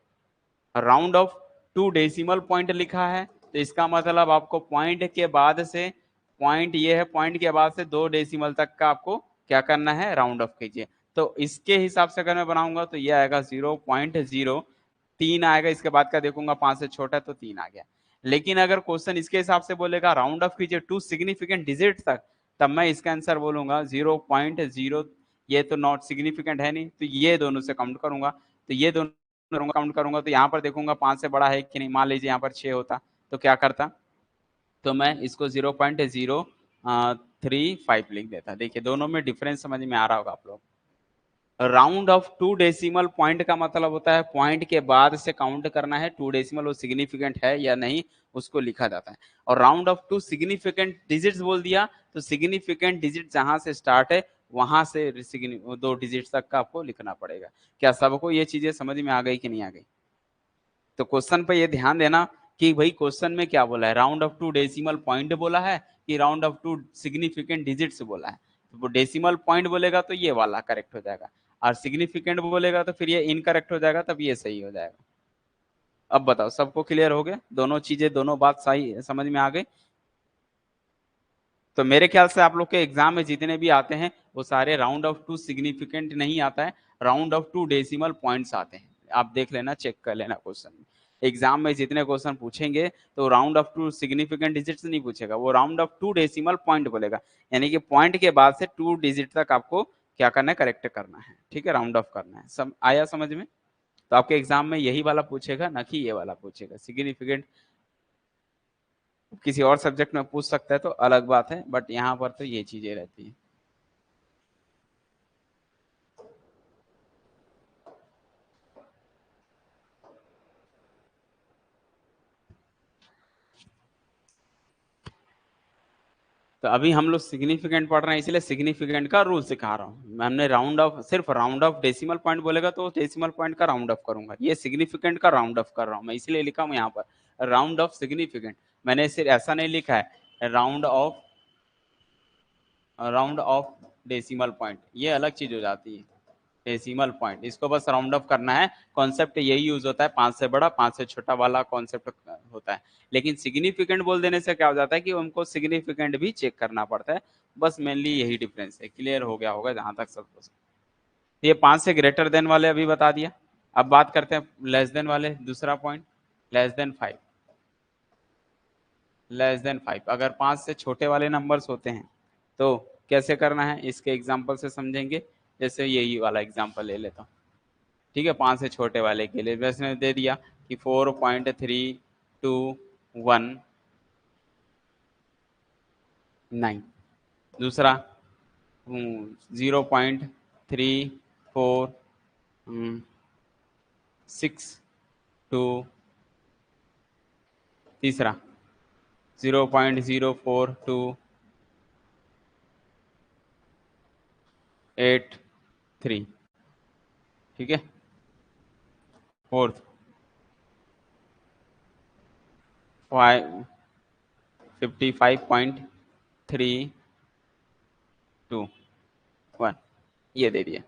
S1: Round off to decimal point लिखा है तो इसका मतलब आपको पॉइंट के बाद से, पॉइंट ये है, पॉइंट के बाद से 2 डेसिमल तक का आपको क्या करना है, राउंड ऑफ कीजिए। तो इसके हिसाब से अगर मैं बनाऊंगा तो ये आएगा 0.03 आएगा, इसके बाद का देखूंगा 5 से छोटा तो 3 आ गया। लेकिन अगर क्वेश्चन इसके हिसाब से बोलेगा राउंड ऑफ कीजिए टू सिग्निफिकेंट डिजिट तक, तब मैं इसका आंसर बोलूंगा 0.0, ये तो नॉट सिग्निफिकेंट है नहीं, तो ये दोनों से काउंट करूंगा। तो ये दोनों काउंट करूंगा तो यहाँ पर देखूंगा 5 से बड़ा है कि नहीं। मान लीजिए यहाँ पर 6 होता तो क्या करता, तो मैं इसको 0.035 लिख देता। देखिए दोनों में डिफरेंस समझ में आ रहा होगा आप लोग। Round off to decimal point का मतलब होता है पॉइंट के बाद से काउंट करना है, टू डेसिमल वो सिग्निफिकेंट है या नहीं उसको लिखा जाता है। और round off to significant digits बोल दिया तो सिग्निफिकेंट डिजिट जहां से स्टार्ट है वहां से 2 डिजिट तक का आपको लिखना पड़ेगा। क्या सबको ये चीजें समझ में आ गई कि नहीं आ गई? तो क्वेश्चन पे ये ध्यान देना कि भाई क्वेश्चन में क्या बोला है, round off to decimal point बोला है कि round off to significant digits बोला है। तो वो डेसिमल पॉइंट बोलेगा तो ये वाला करेक्ट हो जाएगा, और सिग्निफिकेंट बोलेगा तो फिर ये इनकरेक्ट हो जाएगा, तब ये सही हो जाएगा। अब बताओ सबको क्लियर हो गया, दोनों चीजें दोनों बात सही समझ में आ गई? तो मेरे ख्याल से आप लोग के एग्जाम में जितने भी आते हैं वो सारे राउंड ऑफ टू सिग्निफिकेंट नहीं आता है, round off to decimal points आते हैं। आप देख लेना, चेक कर लेना क्वेश्चन में, एग्जाम में जितने क्वेश्चन पूछेंगे तो round off to significant digits नहीं पूछेगा, वो round off to decimal point बोलेगा। यानी कि पॉइंट के बाद से 2 डिजिट तक आपको क्या करना है, करेक्ट करना है, ठीक है, राउंड ऑफ करना है। सब आया समझ में? तो आपके एग्जाम में यही वाला पूछेगा ना कि ये वाला पूछेगा सिग्निफिकेंट। किसी और सब्जेक्ट में पूछ सकता है तो अलग बात है, बट यहाँ पर तो ये चीजें रहती है। तो अभी हम लोग सिग्निफिकेंट पढ़ रहे हैं इसलिए सिग्निफिकेंट का रूल सिखा रहा हूँ। हमने राउंड ऑफ, सिर्फ राउंड ऑफ डेसिमल पॉइंट बोलेगा तो डेसिमल पॉइंट का राउंड ऑफ करूंगा, ये सिग्निफिकेंट का राउंड ऑफ कर रहा हूँ मैं, इसलिए लिखा हूँ यहाँ पर राउंड ऑफ सिग्निफिकेंट। मैंने सिर्फ ऐसा नहीं लिखा है राउंड ऑफ डेसिमल पॉइंट, ये अलग चीज हो जाती है। डेसिमल पॉइंट इसको बस राउंड ऑफ करना है, कॉन्सेप्ट यही यूज होता है, 5 से बड़ा 5 से छोटा वाला कॉन्सेप्ट होता है। लेकिन सिग्निफिकेंट बोल देने से क्या हो जाता है कि उनको सिग्निफिकेंट भी चेक करना पड़ता है। बस मेनली यही डिफरेंस है। क्लियर हो गया होगा जहां तक सबको। ये 5 से ग्रेटर देन वाले अभी बता दिया। अब बात करते हैं लेस देन वाले, दूसरा point, less than 5। Less than 5 अगर 5 से छोटे वाले नंबर्स होते हैं तो कैसे करना है, इसके एग्जाम्पल से समझेंगे। जैसे यही वाला एग्जाम्पल ले लेता हूँ, ठीक है। 5 से छोटे वाले के लिए वैसे दे दिया कि 4.321 9, दूसरा 0.3462, तीसरा 0.04283, ठीक है। फोर्थ 55.321, ये दे दिया।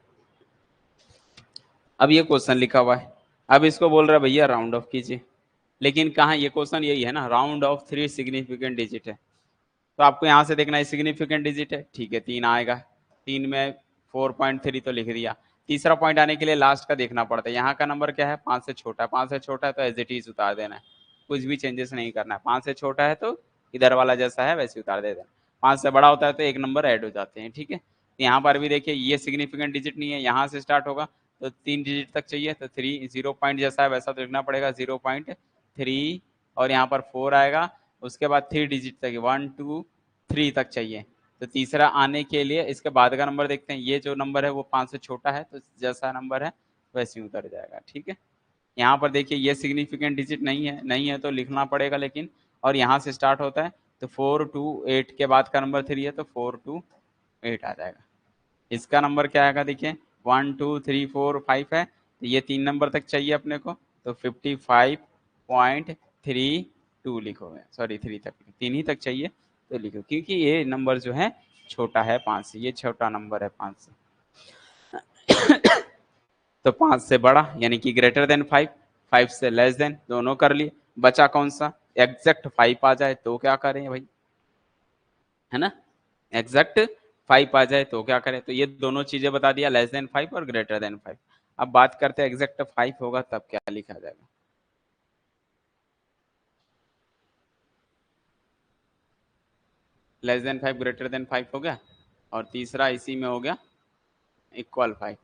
S1: अब ये क्वेश्चन लिखा हुआ है, अब इसको बोल रहा है भैया राउंड ऑफ कीजिए। लेकिन कहाँ, ये क्वेश्चन यही है ना, राउंड ऑफ 3 सिग्निफिकेंट डिजिट है। तो आपको यहाँ से देखना है सिग्निफिकेंट डिजिट है, ठीक है, 3 आएगा। 3 में 4.3 तो लिख दिया। तीसरा पॉइंट आने के लिए लास्ट का देखना पड़ता है, यहाँ का नंबर क्या है, 5 से छोटा है। 5 से छोटा है तो एज इट इज उतार देना है, कुछ भी चेंजेस नहीं करना है। 5 से छोटा है तो इधर वाला जैसा है वैसे उतार दे देना। 5 से बड़ा होता है तो एक नंबर ऐड हो जाते हैं, ठीक है। तो यहाँ पर भी देखिए ये सिग्निफिकेंट डिजिट नहीं है, यहाँ से स्टार्ट होगा तो 3 डिजिट तक चाहिए, तो 3 0 पॉइंट जैसा है वैसा तो लिखना पड़ेगा 0.3, और यहाँ पर 4 आएगा, उसके बाद 3 डिजिट तक 1 2 3 तक चाहिए। तो तीसरा आने के लिए इसके बाद का नंबर देखते हैं, ये जो नंबर है वो 5 से छोटा है तो जैसा नंबर है वैसे ही उतर जाएगा, ठीक है। यहाँ पर देखिए ये सिग्निफिकेंट डिजिट नहीं है तो लिखना पड़ेगा लेकिन, और यहाँ से स्टार्ट होता है तो 4 2 8 के बाद का नंबर 3 है तो 4 2 8 आ जाएगा। इसका नंबर क्या आएगा देखिए 1 2 3 4 5 है, तो ये 3 नंबर तक चाहिए अपने को, तो 55.32 लिखोगे, सॉरी 3 तक, 3 ही तक चाहिए तो लिखो, क्योंकि ये नंबर जो है छोटा है 5 से, ये छोटा नंबर है 5 से। तो 5 से बड़ा यानी कि ग्रेटर देन 5, 5 से लेस देन, दोनों कर लिए। बचा कौन सा, एग्जैक्ट 5 आ जाए तो क्या करें भाई, है ना, एग्जैक्ट 5 आ जाए तो क्या करें, तो ये दोनों चीजें बता दिया, लेस देन 5 और ग्रेटर देन 5। अब बात करते हैं एग्जैक्ट 5 होगा तब क्या लिखा जाएगा। लेस देन 5 ग्रेटर देन 5 हो गया, और तीसरा इसी में हो गया इक्वल 5,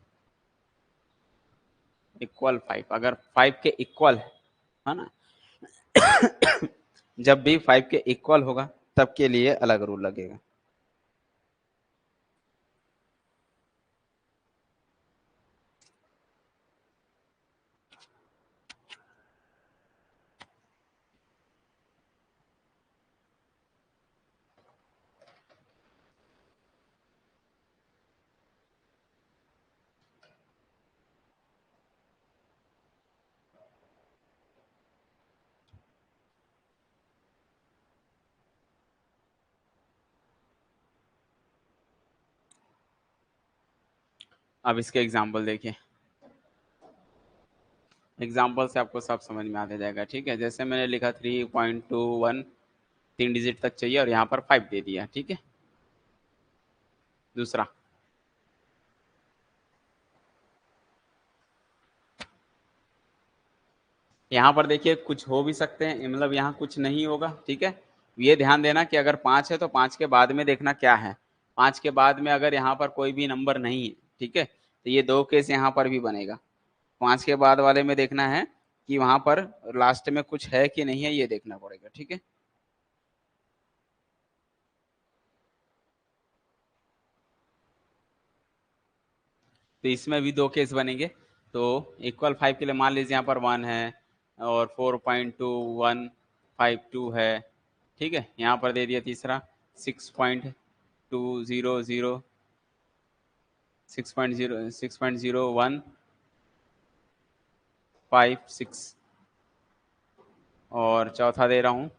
S1: इक्वल 5, अगर 5 के इक्वल है ना, जब भी 5 के इक्वल होगा तब के लिए अलग रूल लगेगा। अब इसके एग्जाम्पल देखिए, एग्जाम्पल से आपको सब समझ में आ जाएगा, ठीक है। जैसे मैंने लिखा 3.21, 3 डिजिट तक चाहिए और यहाँ पर 5 दे दिया, ठीक है। दूसरा, यहाँ पर देखिए कुछ हो भी सकते हैं, मतलब यहाँ कुछ नहीं होगा, ठीक है। ये ध्यान देना कि अगर 5 है तो 5 के बाद में देखना क्या है, 5 के बाद में अगर यहाँ पर कोई भी नंबर नहीं है, ठीक है, तो ये 2 केस यहाँ पर भी बनेगा। 5 के बाद वाले में देखना है कि वहां पर लास्ट में कुछ है कि नहीं है, ये देखना पड़ेगा, ठीक है। तो इसमें भी 2 केस बनेंगे। तो इक्वल 5 के लिए मान लीजिए यहाँ पर 1 है और 4.2152 है, ठीक है। यहाँ पर दे दिया तीसरा 6.200, 6.0156, और चौथा दे रहा हूँ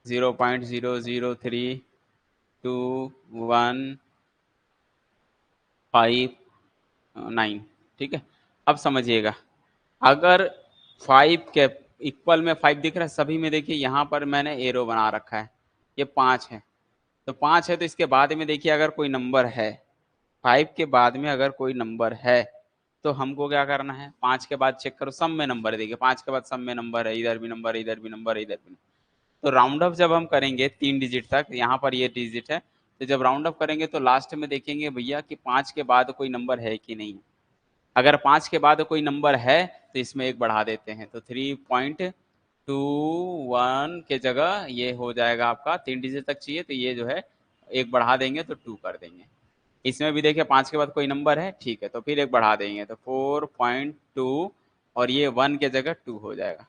S1: 0.0032159, ठीक है। अब समझिएगा, अगर 5 के इक्वल में 5 दिख रहा है सभी में, देखिए यहाँ पर मैंने एरो बना रखा है, ये 5 है, तो 5 है तो इसके बाद में देखिए अगर कोई नंबर है, 5 के बाद में अगर कोई नंबर है तो हमको क्या करना है, 5 के बाद चेक करो सब में नंबर, देखिए 5 के बाद सब में नंबर है, इधर भी नंबर है, इधर भी नंबर है, इधर भी। तो राउंड अप जब हम करेंगे 3 डिजिट तक, यहाँ पर ये डिजिट है, तो जब राउंड अप करेंगे तो लास्ट में देखेंगे भैया कि 5 के बाद कोई नंबर है कि नहीं। अगर 5 के बाद कोई नंबर है तो इसमें एक बढ़ा देते हैं, तो 3.21 के जगह ये हो जाएगा आपका, 3 डिजिट तक चाहिए तो ये जो है एक बढ़ा देंगे तो 2 कर देंगे। इसमें भी देखिए 5 के बाद कोई नंबर है, ठीक है, तो फिर एक बढ़ा देंगे तो 4.2, और ये 1 के जगह 2 हो जाएगा।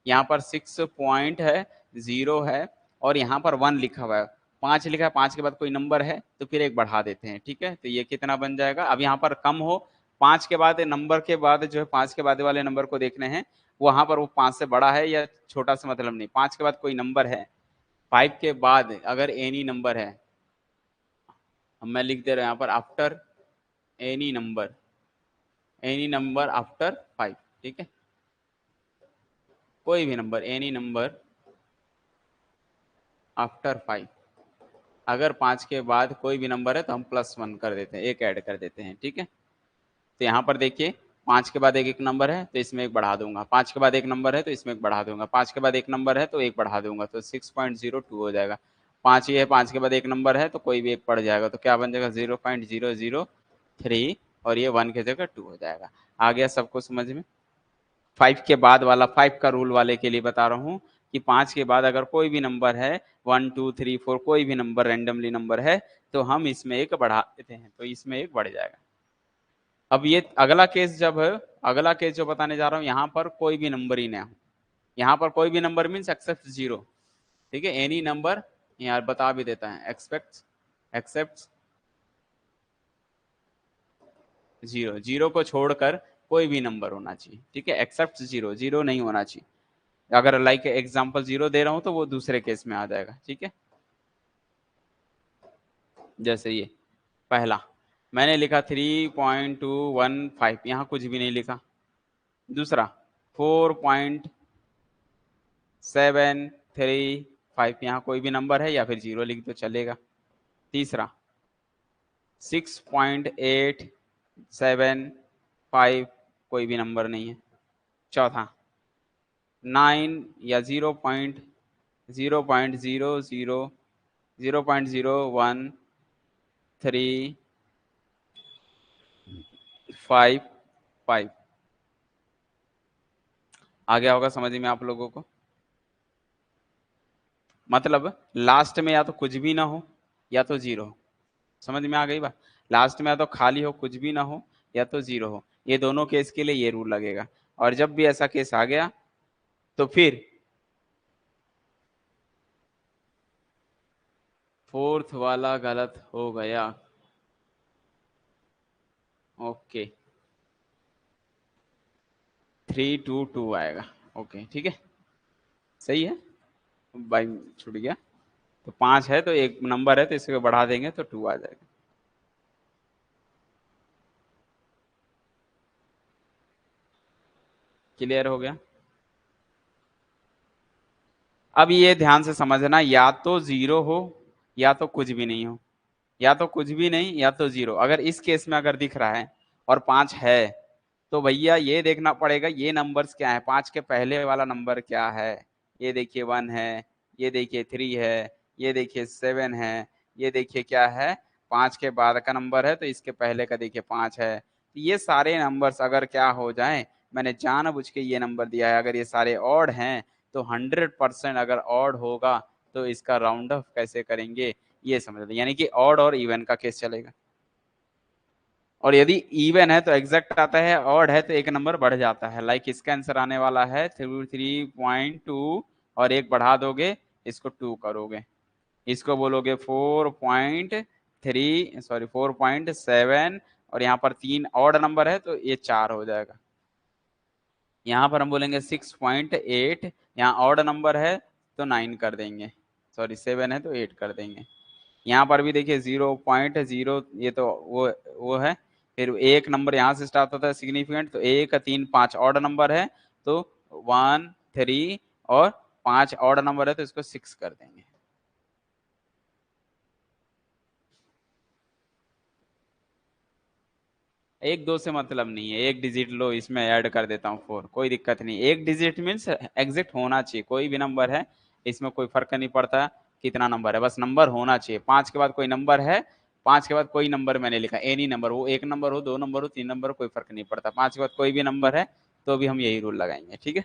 S1: यहाँ पर 6 पॉइंट है, 0 है, और यहाँ पर 1 लिखा हुआ है, 5 लिखा है, 5 के बाद कोई नंबर है तो फिर एक बढ़ा देते हैं, ठीक है। तो ये कितना बन जाएगा, अब यहाँ पर कम हो, 5 के बाद नंबर के बाद जो है 5 के बाद वाले नंबर को देखने हैं, वहां पर वो 5 से बड़ा है या छोटा से मतलब नहीं, 5 के बाद कोई नंबर है, 5 के बाद अगर एनी नंबर है, अब मैं लिख दे रहा हूँ यहाँ पर after any number, any number after 5, ठीक है, कोई भी नंबर, एनी नंबर आफ्टर 5, अगर 5 के बाद कोई भी नंबर है तो हम +1 कर देते हैं, एक ऐड कर देते हैं, ठीक है। तो यहाँ पर देखिए 5 के बाद एक एक नंबर है तो इसमें एक बढ़ा दूंगा, 5 के बाद एक नंबर है तो इसमें एक बढ़ा दूंगा, 5 के बाद एक नंबर है तो एक बढ़ा दूंगा, तो 6.02 हो जाएगा। 5 ही है, 5 के बाद एक नंबर है तो कोई भी एक पड़ जाएगा, तो क्या बन जाएगा 0.003 और ये 1 की जगह 2 हो जाएगा। आ गया सबको समझ में? 5 के बाद वाला 5 का रूल वाले के लिए बता रहा हूँ कि 5 के बाद अगर कोई भी नंबर है 1 2 3 4 कोई भी नंबर रैंडमली नंबर है तो हम इसमें एक बढ़ा देते हैं, तो इसमें एक बढ़ जाएगा। अब ये अगला केस जो बताने जा रहा हूँ, यहाँ पर कोई भी नंबर ही ना हो। यहाँ पर कोई भी नंबर मीन्स एक्सेप्ट जीरो, ठीक है, एनी नंबर, यार बता भी देता है, एक्सेप्ट जीरो, जीरो को छोड़कर कोई भी नंबर होना चाहिए, ठीक है, एक्सेप्ट जीरो, जीरो नहीं होना चाहिए। अगर लाइक एग्जांपल जीरो दे रहा हूं तो वो दूसरे केस में आ जाएगा, ठीक है। जैसे ये पहला मैंने लिखा 3.215, यहाँ कुछ भी नहीं लिखा। दूसरा 4.735, यहाँ कोई भी नंबर है या फिर जीरो लिख दो चलेगा। तीसरा 6.875, कोई भी नंबर नहीं है। चौथा 9 या 0.000135। आ गया होगा समझ में आप लोगों को? मतलब लास्ट में या तो कुछ भी ना हो या तो जीरो हो। समझ में आ गई बात? लास्ट में या तो खाली हो, कुछ भी ना हो, या तो जीरो हो। ये दोनों केस के लिए ये रूल लगेगा। और जब भी ऐसा केस आ गया तो फिर फोर्थ वाला गलत हो गया। ओके, 322 आएगा। ओके ठीक है, सही है। बाई छूट गया, तो 5 है तो एक नंबर है तो इसको बढ़ा देंगे तो 2 आ जाएगा। क्लियर हो गया? अब ये ध्यान से समझना, या तो जीरो हो या तो कुछ भी नहीं हो, या तो कुछ भी नहीं या तो जीरो। अगर इस केस में अगर दिख रहा है और 5 है तो भैया ये देखना पड़ेगा ये नंबर्स क्या है, 5 के पहले वाला नंबर क्या है। ये देखिए 1 है, ये देखिए 3 है, ये देखिए 7 है, ये देखिए क्या है 5 के बाद का नंबर है तो इसके पहले का देखिए 5 है। तो ये सारे नंबर्स अगर क्या हो जाए, मैंने जानबूझ के ये नंबर दिया है, अगर ये सारे ऑड हैं तो 100% अगर ऑड होगा तो इसका राउंड ऑफ कैसे करेंगे ये समझ लें, यानी कि ऑड और इवन का केस चलेगा। और यदि इवन है तो एग्जैक्ट आता है, ऑड है तो एक नंबर बढ़ जाता है। लाइक इसका आंसर आने वाला है 3.2 और एक बढ़ा दोगे इसको 2 करोगे, इसको बोलोगे 4.3 सॉरी 4.7 और यहाँ पर 3 ऑड नंबर है तो ये 4 हो जाएगा। यहाँ पर हम बोलेंगे 6.8, यहाँ ऑड नंबर है तो 9 कर देंगे, सॉरी 7 है तो 8 कर देंगे। यहाँ पर भी देखिए 0.0, ये तो वो है। फिर एक नंबर यहाँ से स्टार्ट होता है सिग्निफिकेंट, तो 1 3 5 ऑड नंबर है तो 1 3 और 5 ऑड नंबर है तो इसको 6 कर देंगे। एक दो से मतलब नहीं है, एक डिजिट लो इसमें ऐड कर देता हूँ 4, कोई दिक्कत नहीं। एक डिजिट मीन्स एग्जिट होना चाहिए, कोई भी नंबर है इसमें कोई फर्क नहीं पड़ता कितना नंबर है, बस नंबर होना चाहिए। 5 के बाद कोई नंबर है, 5 के बाद कोई नंबर मैंने लिखा एनी नंबर, वो एक नंबर हो, दो नंबर हो, तीन नंबर हो, कोई फर्क नहीं पड़ता। 5 के बाद कोई भी नंबर है तो भी हम यही रूल लगाएंगे, ठीक है।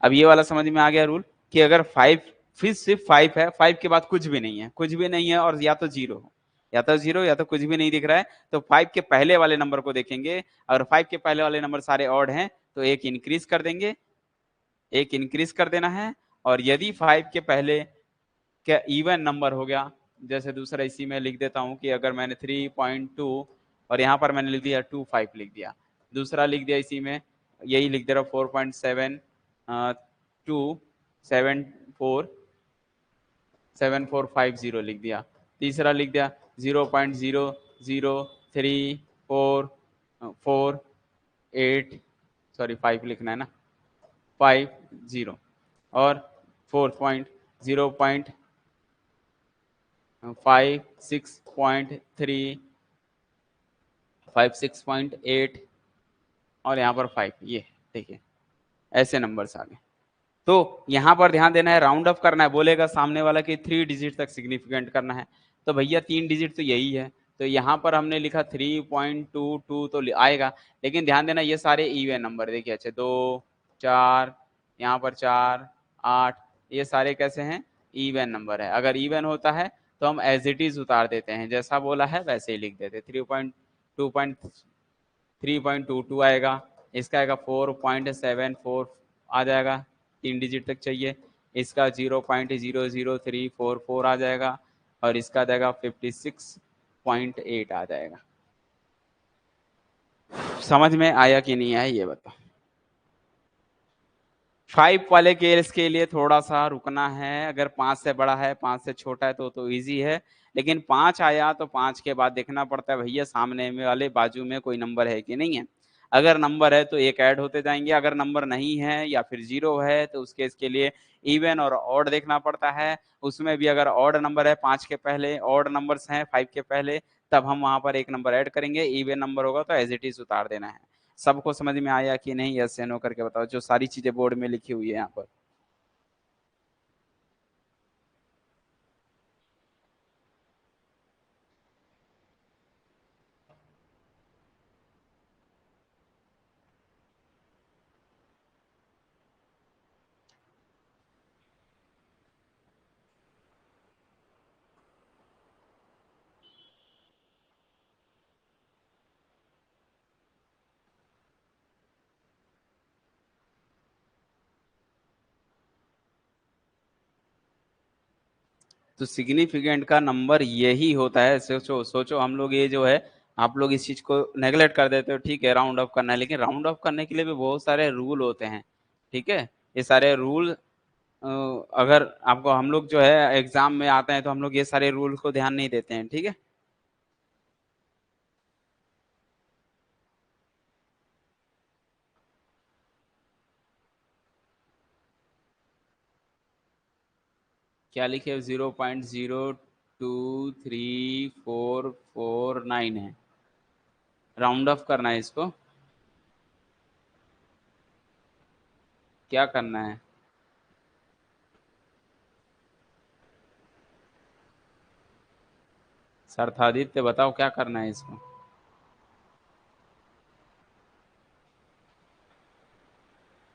S1: अब ये वाला समझ में आ गया रूल कि अगर 5 फिर सिर्फ 5 है, 5 के बाद कुछ भी नहीं है, कुछ भी नहीं है और या तो जीरो हो, या तो जीरो या तो कुछ भी नहीं दिख रहा है, तो 5 के पहले वाले नंबर को देखेंगे। अगर 5 के पहले वाले नंबर सारे ऑड हैं तो एक इंक्रीज कर देंगे, एक इंक्रीज कर देना है। और यदि 5 के पहले क्या इवन नंबर हो गया, जैसे दूसरा इसी में लिख देता हूं कि अगर मैंने 3.2 और यहाँ पर मैंने लिख दिया 25 लिख दिया, दूसरा लिख दिया इसी में यही लिख दे रहा 4.7 274 लिख दिया, तीसरा लिख दिया 0.00344 8 सॉरी 5 लिखना है ना, 50 और फोर्थ पॉइंट 0.56.8 और यहाँ पर 5, ये देखिए ऐसे नंबर्स आ गए। तो यहाँ पर ध्यान देना है, राउंड ऑफ करना है, बोलेगा सामने वाला कि 3 डिजिट तक सिग्निफिकेंट करना है, तो भैया 3 डिजिट तो यही है, तो यहाँ पर हमने लिखा 3.22 तो आएगा। लेकिन ध्यान देना ये सारे इवन नंबर देखिए, अच्छे 2 4, यहाँ पर 4 8, ये सारे कैसे हैं, इवन नंबर है। अगर इवन होता है तो हम एज इट इज उतार देते हैं, जैसा बोला है वैसे ही लिख देते। 3.22 आएगा, इसका आएगा 4.74 आ जाएगा, 3 डिजिट तक चाहिए। इसका 0.00344 आ जाएगा, और इसका आ जाएगा 56.8 आ जाएगा। समझ में आया कि नहीं आया ये बताओ। 5 वाले केस के लिए थोड़ा सा रुकना है, अगर 5 से बड़ा है 5 से छोटा है तो इजी है, लेकिन 5 आया तो 5 के बाद देखना पड़ता है भैया सामने में वाले बाजू में कोई नंबर है कि नहीं है। अगर नंबर है तो एक ऐड होते जाएंगे, अगर नंबर नहीं है या फिर 0 है तो उसके इसके लिए इवन और ऑड देखना पड़ता है। उसमें भी अगर ऑड नंबर है 5 के पहले, ऑड नंबर्स हैं 5 के पहले, तब हम वहां पर एक नंबर ऐड करेंगे। इवन नंबर होगा तो एज इट इज उतार देना है। सबको समझ में आया कि नहीं, यस या नो करके बताओ, जो सारी चीजें बोर्ड में लिखी हुई है यहाँ पर। तो सिग्निफिकेंट का नंबर यही होता है। सोचो सोचो, हम लोग ये जो है, आप लोग इस चीज को नेगलेक्ट कर देते हो, ठीक है राउंड ऑफ करना है, लेकिन राउंड ऑफ करने के लिए भी बहुत सारे रूल होते हैं, ठीक है। ये सारे रूल अगर आपको, हम लोग जो है एग्जाम में आते हैं तो हम लोग ये सारे रूल को ध्यान नहीं देते हैं, ठीक है। क्या लिखे, 0.0234449 है, राउंड ऑफ करना है इसको। क्या करना है, सर्थादित्य बताओ क्या करना है इसको।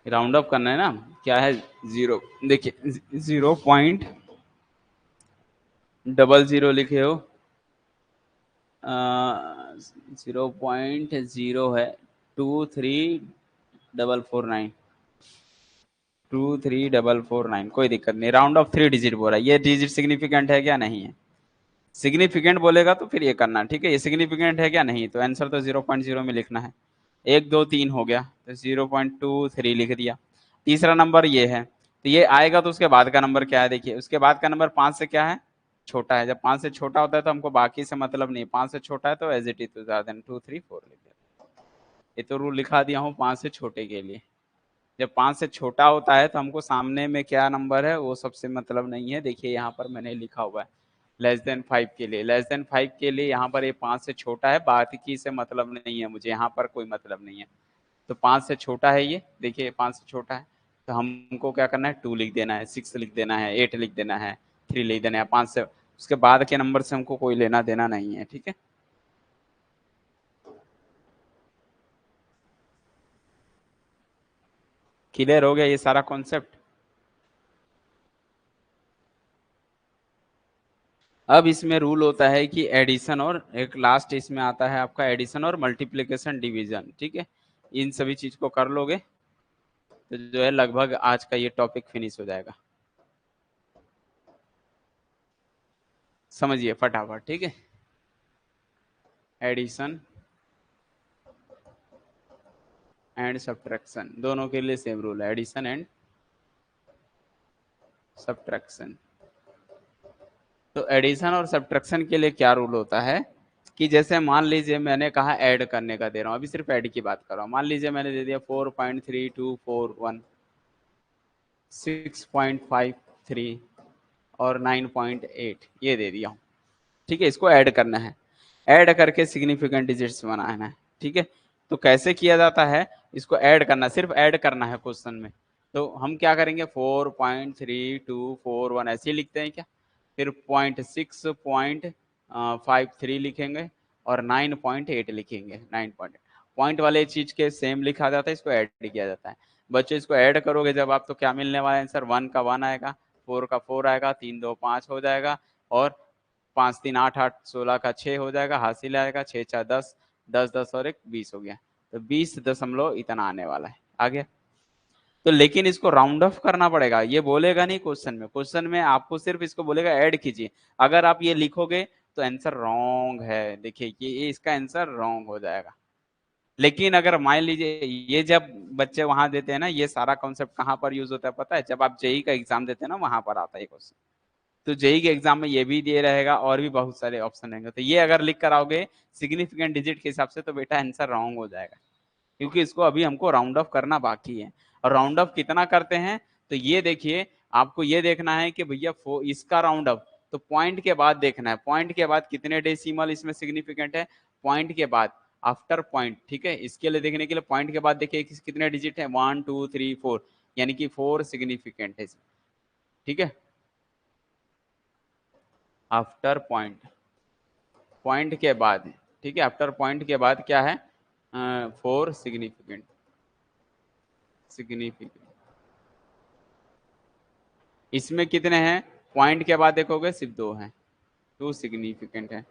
S1: राउंड ऑफ करना है ना, क्या है, 0, देखिए 0.00 लिखे हो, 0.0 है, 23449, 23449, कोई दिक्कत नहीं। राउंड ऑफ 3 डिजिट बोल रहा है, ये डिजिट सिग्निफिकेंट है क्या, नहीं है। सिग्निफिकेंट बोलेगा तो फिर ये करना, ठीक है। ये सिग्निफिकेंट है क्या, नहीं, तो आंसर तो 0.0 में लिखना है। 1 2 3 हो गया तो 0.23 लिख दिया। तीसरा नंबर ये है, तो ये आएगा तो उसके बाद का नंबर क्या है, देखिए उसके बाद का नंबर 5 से क्या है, छोटा है। जब 5 से छोटा होता है तो हमको बाकी से मतलब नहीं, 5 से छोटा है तो एज इट इज 2 3 4 लिख दिया। ये तो रूल लिखा दिया हूँ 5 से छोटे के लिए। जब 5 से छोटा होता है तो हमको सामने में क्या नंबर है वो सबसे मतलब नहीं है। देखिए यहाँ पर मैंने लिखा हुआ है <<5 के लिए, <<5 के लिए यहाँ पर ये 5 से छोटा है, बाकी से मतलब नहीं है मुझे, यहाँ पर कोई मतलब नहीं है। तो 5 से छोटा है ये, देखिए 5 से छोटा है, तो हमको क्या करना है, 2 लिख देना है, 6 लिख देना है, 8 लिख देना है, 3 लिख देना है। 5 से उसके बाद के नंबर से हमको कोई लेना देना नहीं है, ठीक है। क्लियर हो गया ये सारा कॉन्सेप्ट। अब इसमें रूल होता है कि एडिशन, और एक लास्ट इसमें आता है आपका एडिशन और मल्टीप्लिकेशन डिवीजन, ठीक है। इन सभी चीज को कर लोगे तो जो है लगभग आज का ये टॉपिक फिनिश हो जाएगा। समझिए फटाफट, ठीक है। एडिशन एंड सब्ट्रैक्शन दोनों के लिए सेम रूल है, एडिशन एंड सब्ट्रैक्शन। तो एडिशन और सब्ट्रैक्शन के लिए क्या रूल होता है कि जैसे मान लीजिए मैंने कहा ऐड करने का दे रहा हूं, अभी सिर्फ ऐड की बात कर रहा हूं। मान लीजिए मैंने दे दिया 4.3241, 6.53 और 9.8, ये दे दिया हूं, ठीक है। इसको ऐड करना है, ऐड करके सिग्निफिकेंट डिजिट्स बनाना है, ठीक है। तो कैसे किया जाता है, इसको ऐड करना, सिर्फ ऐड करना है क्वेश्चन में। तो हम क्या करेंगे 4.3241 ऐसे ही लिखते हैं क्या, फिर 0.6.53 लिखेंगे और 9.8 लिखेंगे। 9 पॉइंट वाले चीज के सेम लिखा जाता है, इसको ऐड किया जाता है। बच्चों इसको ऐड करोगे जब आप, तो क्या मिलने वाला है आंसर, 1 का 1 आएगा, 4 का 4 आएगा, 3 2 5 हो जाएगा, और 5 3 8 8 16 का 6 हो जाएगा, हासिल आएगा, 6 4 10, 10 10 और 1 20 हो गया। तो 20 दशमलव इतना आने वाला है। आगे तो लेकिन इसको राउंड ऑफ करना पड़ेगा, ये बोलेगा नहीं क्वेश्चन में। क्वेश्चन में आपको सिर्फ इसको बोलेगा ऐड कीजिए। अगर आप ये लिखोगे तो आंसर रॉन्ग है। देखिए ये इसका आंसर रॉन्ग हो जाएगा। लेकिन अगर मान लीजिए ये जब बच्चे वहां देते हैं ना, ये सारा कॉन्सेप्ट कहाँ पर यूज होता है पता है, जब आप जेई का एग्जाम देते हैं ना, वहां पर आता है क्वेश्चन। तो जेई के एग्जाम में ये भी दिए रहेगा और भी बहुत सारे ऑप्शन रहेंगे, तो ये अगर लिख कर आओगे सिग्निफिकेंट डिजिट के हिसाब से, तो बेटा आंसर रॉन्ग हो जाएगा, क्योंकि इसको अभी हमको राउंड ऑफ करना बाकी है। और राउंड ऑफ कितना करते हैं, तो ये देखिए, आपको ये देखना है कि भैया इसका राउंड ऑफ तो पॉइंट के बाद देखना है, पॉइंट के बाद कितने डेसिमल इसमें सिग्निफिकेंट है, पॉइंट के बाद आफ्टर पॉइंट। ठीक है, इसके लिए देखने के लिए पॉइंट के बाद देखिए कितने डिजिट है, 1 2 3 4, यानी कि 4 सिग्निफिकेंट है इसमें। ठीक है, आफ्टर पॉइंट, पॉइंट के बाद, ठीक है, आफ्टर पॉइंट के बाद क्या है, 4 सिग्निफिकेंट, सिग्निफिकेंट। इसमें कितने हैं, पॉइंट के बाद देखोगे सिर्फ 2 हैं, 2 सिग्निफिकेंट है।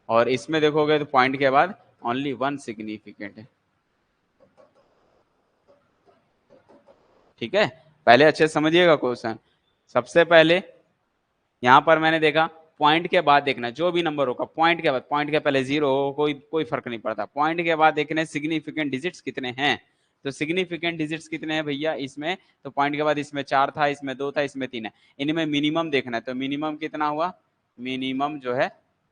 S1: और इसमें देखोगे तो पॉइंट के बाद ओनली 1 सिग्निफिकेंट है। ठीक है, पहले अच्छे से समझिएगा क्वेश्चन। सबसे पहले यहां पर मैंने देखा पॉइंट के बाद देखना, जो भी नंबर होगा पॉइंट के बाद, पॉइंट के पहले 0 हो, कोई कोई फर्क नहीं पड़ता, पॉइंट के बाद देखने सिग्निफिकेंट डिजिट्स कितने हैं। तो सिग्निफिकेंट डिजिट्स कितने हैं भैया इसमें, तो पॉइंट के बाद इसमें 4 था, इसमें 2 था, इसमें 3 है। इनमें मिनिमम देखना है, तो मिनिमम कितना हुआ, मिनिमम जो है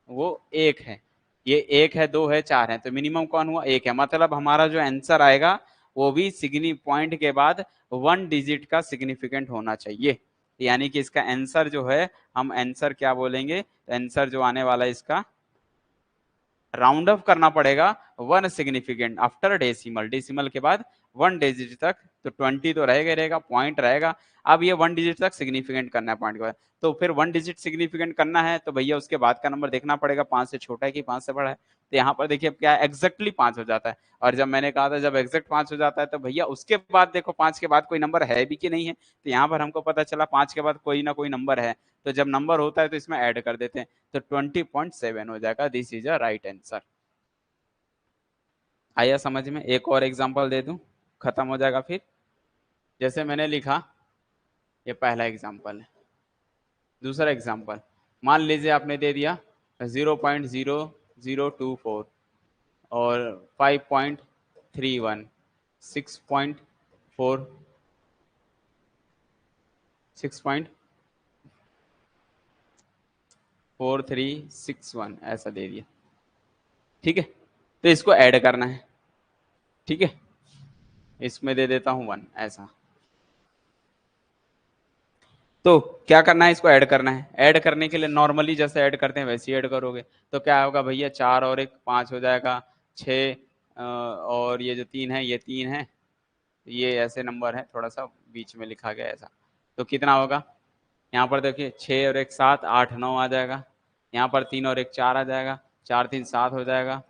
S1: वो 1 है। ये 1 है, 2 है, 4 है, तो मिनिमम कौन हुआ, 1 है। मतलब हमारा जो आंसर आएगा वो भी सिग्नि पॉइंट के बाद 1 डिजिट का सिग्निफिकेंट होना चाहिए। यानी कि इसका आंसर जो है, हम आंसर क्या बोलेंगे, आंसर जो आने वाला है इसका, राउंड ऑफ करना पड़ेगा 1 सिग्निफिकेंट आफ्टर डेसिमल, डेसिमल के बाद 1 डिजिट तक। तो 20 तो रहेगा रहेगा, पॉइंट रहेगा। अब ये 1 डिजिट तक सिग्निफिकेंट करना है पॉइंट के बाद, तो फिर 1 डिजिट सिग्निफिकेंट करना है, तो भैया उसके बाद का नंबर देखना पड़ेगा 5 से छोटा है कि 5 से बड़ा है। तो यहाँ पर देखिए क्या एग्जैक्टली 5 हो जाता है। और जब मैंने कहा था जब एग्जैक्ट 5 हो जाता है, तो भैया उसके बाद देखो 5 के बाद कोई नंबर है भी कि नहीं है, तो यहाँ पर हमको पता चला 5 के बाद कोई ना कोई नंबर है। तो जब नंबर होता है तो इसमें ऐड कर देते हैं, तो 20.7 हो जाएगा। This is a right answer. आया समझ में? एक और एग्जांपल दे दूं, खत्म हो जाएगा फिर। जैसे मैंने लिखा, ये पहला एग्जांपल है। दूसरा एग्जांपल, मान लीजिए आपने दे दिया 0.0024 और 5.31, 6.4, 6.4361 ऐसा दे दिया। ठीक है, तो इसको ऐड करना है। ठीक है, इसमें दे देता हूं 1 ऐसा। तो क्या करना है, इसको ऐड करना है। ऐड करने के लिए नॉर्मली जैसे ऐड करते हैं वैसे ही ऐड करोगे। तो क्या होगा भैया, 4 और 1 5 हो जाएगा, 6 और ये जो 3 है ये 3 है, ये ऐसे नंबर है, थोड़ा सा बीच में लिखा गया ऐसा। तो कितना होगा, यहाँ पर देखिए 6 और 1 7 8 9 आ जाएगा। यहाँ पर 3 और 1 4 आ जाएगा, 4 3 7 हो जाएगा।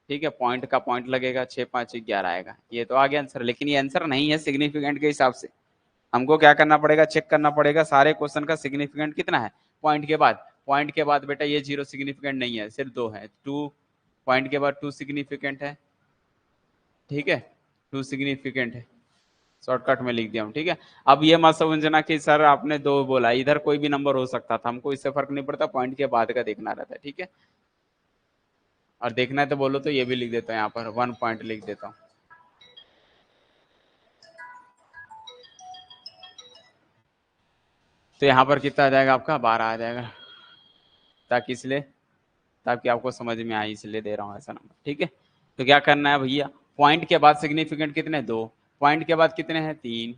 S1: ठीक है, पॉइंट का पॉइंट लगेगा, 6 5 11 आएगा। ये तो आ गया आंसर, लेकिन ये आंसर नहीं है सिग्निफिकेंट के हिसाब से। हमको क्या करना पड़ेगा, चेक करना पड़ेगा सारे क्वेश्चन का सिग्निफिकेंट कितना है पॉइंट के बाद। पॉइंट के बाद बेटा ये 0 सिग्निफिकेंट नहीं है, सिर्फ 2 है। 2 पॉइंट के बाद 2 सिग्निफिकेंट है। ठीक है, 2 सिग्निफिकेंट है, शॉर्टकट में लिख दिया हूँ। ठीक है, अब ये मत समझना कि सर आपने 2 बोला, इधर कोई भी नंबर हो सकता था, हमको इससे फर्क नहीं पड़ता, पॉइंट के बाद का देखना रहता है। ठीक है, और देखना है तो बोलो तो ये भी लिख देता हूँ, यहाँ पर 1 पॉइंट लिख देता हूँ। तो यहाँ पर कितना आ जाएगा आपका, 12 आ जाएगा, ताकि इसलिए, ताकि आपको समझ में आए इसलिए दे रहा हूँ ऐसा नंबर। ठीक है, तो क्या करना है भैया, पॉइंट के बाद सिग्निफिकेंट कितने, 2, पॉइंट के बाद कितने हैं 3,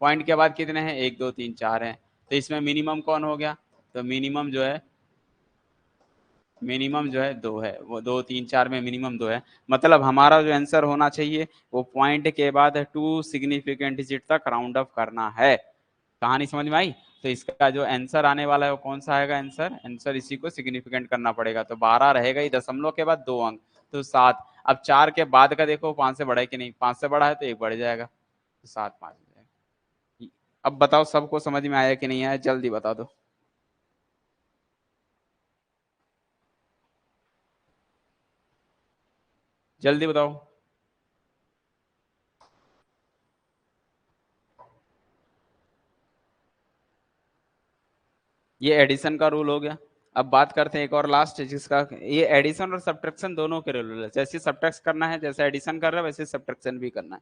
S1: पॉइंट के बाद कितने हैं 1 2 3 4 हैं। तो इसमें मिनिमम कौन हो गया, तो मिनिमम जो है, मिनिमम जो है 2 है, वो 2 3 4 में मिनिमम 2 है। मतलब हमारा जो आंसर होना चाहिए वो पॉइंट के बाद 2 सिग्निफिकेंट डिजिट तक राउंड अप करना है। कहानी समझ में आई? तो इसका जो आंसर आने वाला है वो कौन सा आएगा? आंसर आंसर इसी को सिग्निफिकेंट करना पड़ेगा। तो 12 रहेगा ही, दशमलव के बाद 2 अंक, तो 7। अब 4 के बाद का देखो 5 से बड़ा है कि नहीं, 5 से बड़ा है तो 1 बढ़ जाएगा, तो 7 5 हो जाएगा। अब बताओ सबको समझ में आया कि नहीं आया, जल्दी बता दो, जल्दी बताओ। ये एडिशन का रूल हो गया। अब बात करते हैं एक और लास्ट, जिसका ये एडिशन और सब्ट्रैक्शन दोनों के रूल है। जैसे सब्ट्रैक्ट करना है, जैसे एडिशन कर रहा है वैसे सब्ट्रैक्शन भी करना है,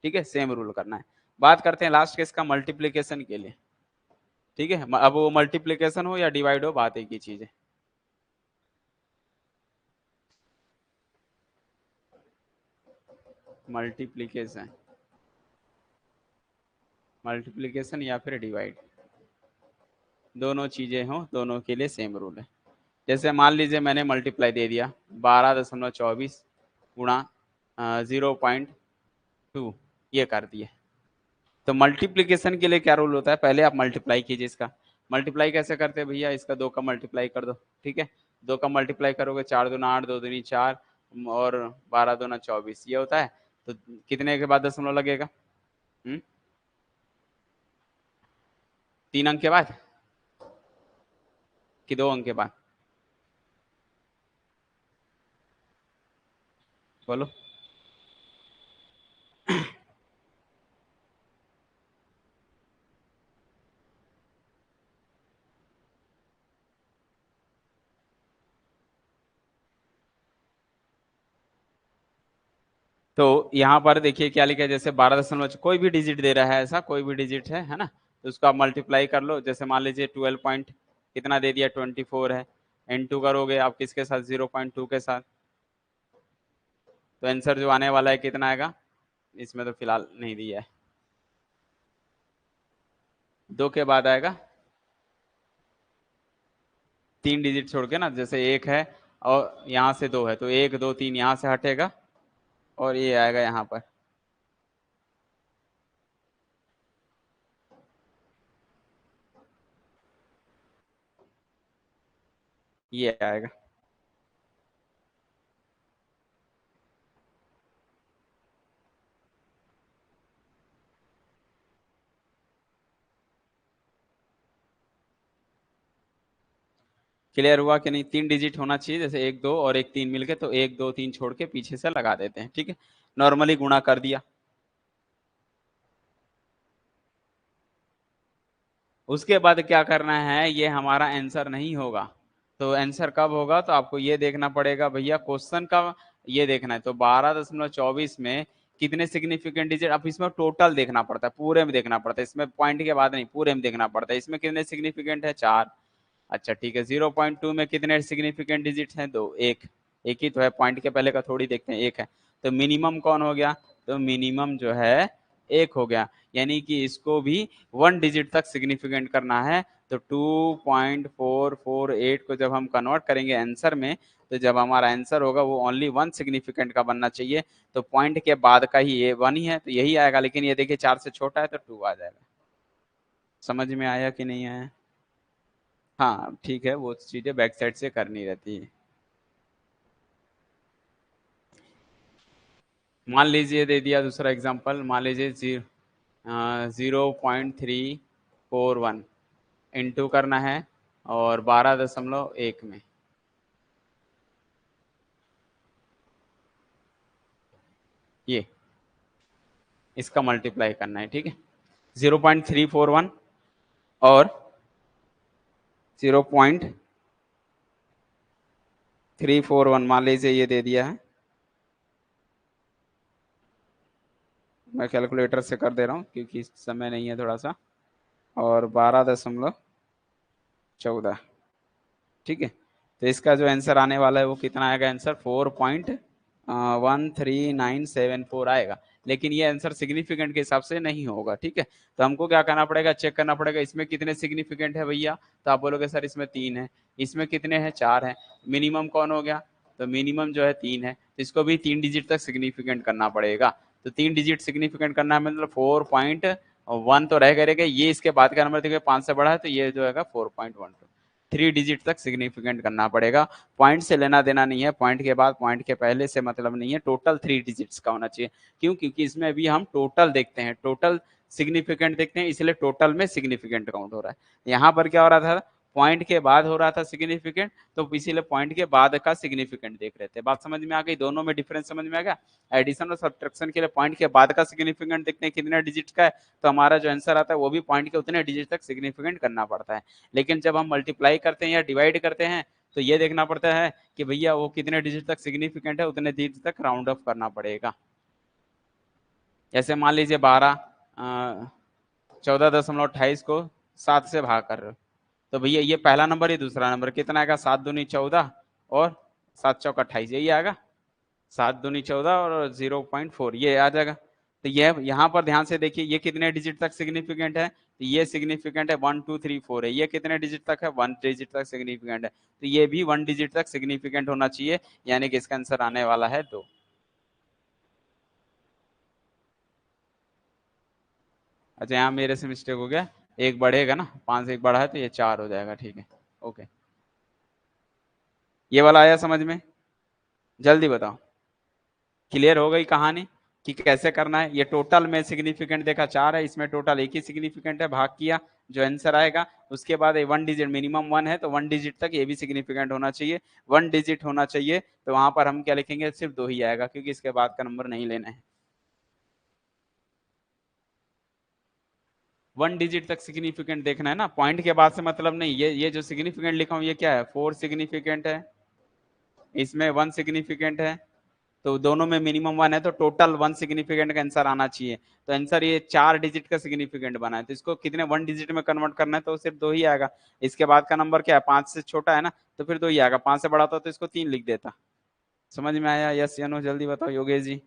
S1: ठीक है, सेम रूल करना है। बात करते हैं लास्ट केस का, मल्टीप्लीकेशन के लिए, ठीक है। अब वो मल्टीप्लीकेशन हो या डिवाइड हो, बात एक ही चीज है। मल्टीप्लीकेशन, मल्टीप्लीकेशन या फिर डिवाइड, दोनों चीजें हो, दोनों के लिए सेम रूल है। जैसे मान लीजिए मैंने मल्टीप्लाई दे दिया 12.24 गुणा 0.2, ये कर दिए। तो मल्टीप्लीकेशन के लिए क्या रूल होता है, पहले आप मल्टीप्लाई कीजिए इसका। मल्टीप्लाई कैसे करते हैं भैया, इसका 2 का मल्टीप्लाई कर दो, ठीक है। 2 का मल्टीप्लाई करोगे, 4 दूना 8, 2 दूनी 4 और 12 दूना 24, ये होता है। तो कितने के बाद दशमलव लगेगा? 3 अंक के बाद कि 2 अंक के बाद? बोलो। तो यहाँ पर देखिए क्या लिखा है, जैसे 12 दशमलव कोई भी डिजिट दे रहा है, ऐसा कोई भी डिजिट है ना, तो उसको आप मल्टीप्लाई कर लो। जैसे मान लीजिए 12 पॉइंट कितना दे दिया, 24 है, N2 करोगे आप किसके साथ, 0.2 के साथ, तो आंसर जो आने वाला है कितना आएगा, इसमें तो फिलहाल नहीं दिया है, 2 के बाद आएगा 3 डिजिट छोड़ के ना, जैसे 1 है और यहाँ से 2 है, तो 1 2 3 यहाँ से हटेगा और ये आएगा यहाँ पर, ये आएगा। क्लियर हुआ कि नहीं? 3 डिजिट होना चाहिए, जैसे 1 2 और 1 3 मिलके, तो 1 2 3 छोड़ के पीछे से लगा देते हैं, ठीक है। नॉर्मली गुणा कर दिया, उसके बाद क्या करना है, ये हमारा आंसर नहीं होगा। तो आंसर कब होगा, तो आपको ये देखना पड़ेगा भैया क्वेश्चन का, ये देखना है। तो 12.24 में कितने सिग्निफिकेंट डिजिट, अब इसमें टोटल देखना पड़ता है, पूरे में देखना पड़ता है, इसमें पॉइंट के बाद नहीं, पूरे में देखना पड़ता है। इसमें कितने सिग्निफिकेंट है, 4। अच्छा ठीक है, 0.2 में कितने सिग्निफिकेंट डिजिट हैं, 2, एक, एक ही तो है, पॉइंट के पहले का थोड़ी देखते हैं, एक है। तो मिनिमम कौन हो गया, तो मिनिमम जो है 1 हो गया, यानी कि इसको भी 1 डिजिट तक सिग्निफिकेंट करना है। तो 2.448 को जब हम कन्वर्ट करेंगे आंसर में, तो जब हमारा आंसर होगा वो ओनली 1 सिग्निफिकेंट का बनना चाहिए। तो पॉइंट के बाद का ही ये 1 ही है, तो यही आएगा। लेकिन ये देखिए 4 से छोटा है तो 2 आ जाएगा। समझ में आया कि नहीं आया? हाँ ठीक है, वो चीजें बैक साइड से करनी रहती है। मान लीजिए दे दिया दूसरा एग्जांपल, मान लीजिए 0.341 इंटू करना है और 12.1 में, ये इसका मल्टीप्लाई करना है, ठीक है। 0.341 और 0.341 मान लीजिए ये दे दिया है, मैं कैलकुलेटर से कर दे रहा हूँ क्योंकि समय नहीं है थोड़ा सा, और 12.14, ठीक है। तो इसका जो आंसर आने वाला है वो कितना आएगा, आंसर 4.13974 आएगा। लेकिन ये आंसर सिग्निफिकेंट के हिसाब से नहीं होगा, ठीक है। तो हमको क्या करना पड़ेगा, चेक करना पड़ेगा इसमें कितने सिग्निफिकेंट है भैया, तो आप बोलोगे सर इसमें 3 है, इसमें कितने हैं 4 हैं, मिनिमम कौन हो गया, तो मिनिमम जो है 3 है, तो इसको भी 3 डिजिट तक सिग्निफिकेंट करना पड़ेगा। तो 3 डिजिट सिग्निफिकेंट करना है मतलब 4.1 तो रह करेगा, ये इसके बाद का नंबर देखिए 5 से बड़ा है तो ये जो है 4.12, 3 डिजिट तक सिग्निफिकेंट करना पड़ेगा। पॉइंट से लेना देना नहीं है, पॉइंट के बाद पॉइंट के पहले से मतलब नहीं है, टोटल 3 डिजिट्स का होना चाहिए। क्यों, क्योंकि इसमें अभी हम टोटल देखते हैं, टोटल सिग्निफिकेंट देखते हैं, इसलिए टोटल में सिग्निफिकेंट काउंट हो रहा है। यहाँ पर क्या हो रहा था, पॉइंट के बाद हो रहा था सिग्निफिकेंट, तो इसीलिए पॉइंट के बाद का सिग्निफिकेंट देख रहे थे। बात समझ में आ गई, दोनों में डिफरेंस समझ में आ गया। एडिशन और सब्ट्रैक्शन के लिए पॉइंट के बाद का सिग्निफिकेंट देखते हैं कितने डिजिट का है, तो हमारा जो आंसर आता है वो भी पॉइंट के उतने डिजिट तक सिग्निफिकेंट करना पड़ता है। लेकिन जब हम मल्टीप्लाई करते हैं या डिवाइड करते हैं तो ये देखना पड़ता है कि भैया वो कितने डिजिट तक सिग्निफिकेंट है, उतने डिजिट तक राउंड ऑफ करना पड़ेगा। जैसे मान लीजिए 14.28 को 7 से भाग कर रहे हो, तो भैया ये पहला नंबर, ये दूसरा नंबर कितना आएगा, 7 दूनी 14 और 7 चौक 28, यही आएगा, 7 दूनी 14 और 0.4 ये आ जाएगा। तो ये यहाँ पर ध्यान से देखिए ये कितने डिजिट तक सिग्निफिकेंट है, तो ये सिग्निफिकेंट है 1 2 3 4 है, ये कितने डिजिट तक है, 1 डिजिट तक सिग्निफिकेंट है, तो ये भी 1 डिजिट तक सिग्निफिकेंट होना चाहिए, यानी कि इसका आंसर आने वाला है 2। अच्छा यहाँ मेरे से मिस्टेक हो गया, एक बढ़ेगा ना, 5 से एक बढ़ा है तो ये 4 हो जाएगा, ठीक है, ओके। ये वाला आया समझ में, जल्दी बताओ, क्लियर हो गई कहानी कि कैसे करना है। ये टोटल में सिग्निफिकेंट देखा 4 है, इसमें टोटल एक ही सिग्निफिकेंट है, भाग किया, जो आंसर आएगा उसके बाद 1 डिजिट, मिनिमम 1 है तो 1 डिजिट तक ये भी सिग्निफिकेंट होना चाहिए, 1 डिजिट होना चाहिए, तो वहां पर हम क्या लिखेंगे, सिर्फ 2 ही आएगा, क्योंकि इसके बाद का नंबर नहीं लेना है। 1 डिजिट तक सिग्निफिकेंट देखना है ना, पॉइंट के बाद से मतलब नहीं। ये जो सिग्निफिकेंट लिखा हूं ये क्या है, 4 सिग्निफिकेंट है, इसमें 1 सिग्निफिकेंट है, तो दोनों में मिनिमम 1 है, तो टोटल 1 सिग्निफिकेंट का आंसर आना चाहिए। तो आंसर ये 4 डिजिट का सिग्निफिकेंट बना है, तो इसको कितने 1 डिजिट में कन्वर्ट करना है, तो सिर्फ 2 ही आएगा। इसके बाद का नंबर क्या है, 5 से छोटा है ना, तो फिर 2 ही आएगा, 5 से बड़ा होता तो इसको 3 लिख देता। समझ में आया, यस या नो, जल्दी बताओ योगेश जी।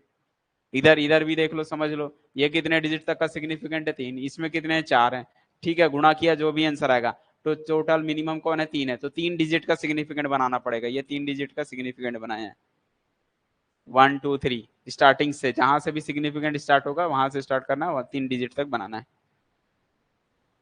S1: इधर इधर भी देख लो, समझ लो, ये कितने डिजिट तक का सिग्निफिकेंट है, 3, इसमें कितने हैं, 4 है, ठीक है, गुणा किया जो भी आंसर आएगा, तो टोटल मिनिमम कौन है, 3 है, तो 3 डिजिट का सिग्निफिकेंट बनाना पड़ेगा, ये 3 डिजिट का सिग्निफिकेंट बनाया है। 1 2 3 स्टार्टिंग से, जहां से भी सिग्निफिकेंट स्टार्ट होगा वहां से स्टार्ट करना है, 3 डिजिट तक बनाना है।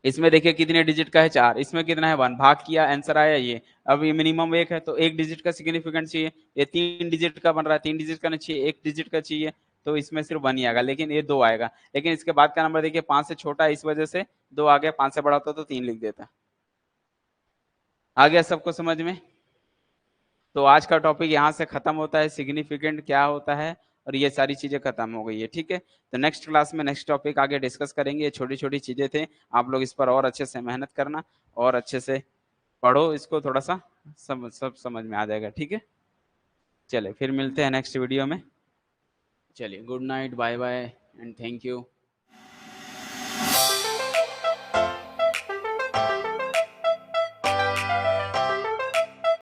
S1: इसमें देखिए कितने डिजिट का है, 4, इसमें कितना है, 1, भाग किया, आंसर आया ये। अब ये मिनिमम 1 है तो 1 डिजिट का सिग्निफिकेंट चाहिए, ये 3 डिजिट का बन रहा है, 3 डिजिट का नहीं चाहिए, 1 डिजिट का चाहिए, तो इसमें सिर्फ 1 ही आएगा, लेकिन ये 2 आएगा। लेकिन इसके बाद का नंबर देखिए 5 से छोटा है, इस वजह से 2 आ गया, 5 से बड़ा होता तो 3 लिख देता। आ गया सबको समझ में। तो आज का टॉपिक यहाँ से खत्म होता है, सिग्निफिकेंट क्या होता है और ये सारी चीजें खत्म हो गई है, ठीक है। तो नेक्स्ट क्लास में नेक्स्ट टॉपिक आगे डिस्कस करेंगे, ये छोटी छोटी चीजें थे, आप लोग इस पर और अच्छे से मेहनत करना और अच्छे से पढ़ो इसको, थोड़ा सा सब समझ में आ जाएगा, ठीक है। चले फिर मिलते हैं नेक्स्ट वीडियो में, चलिए good night, bye bye and thank you.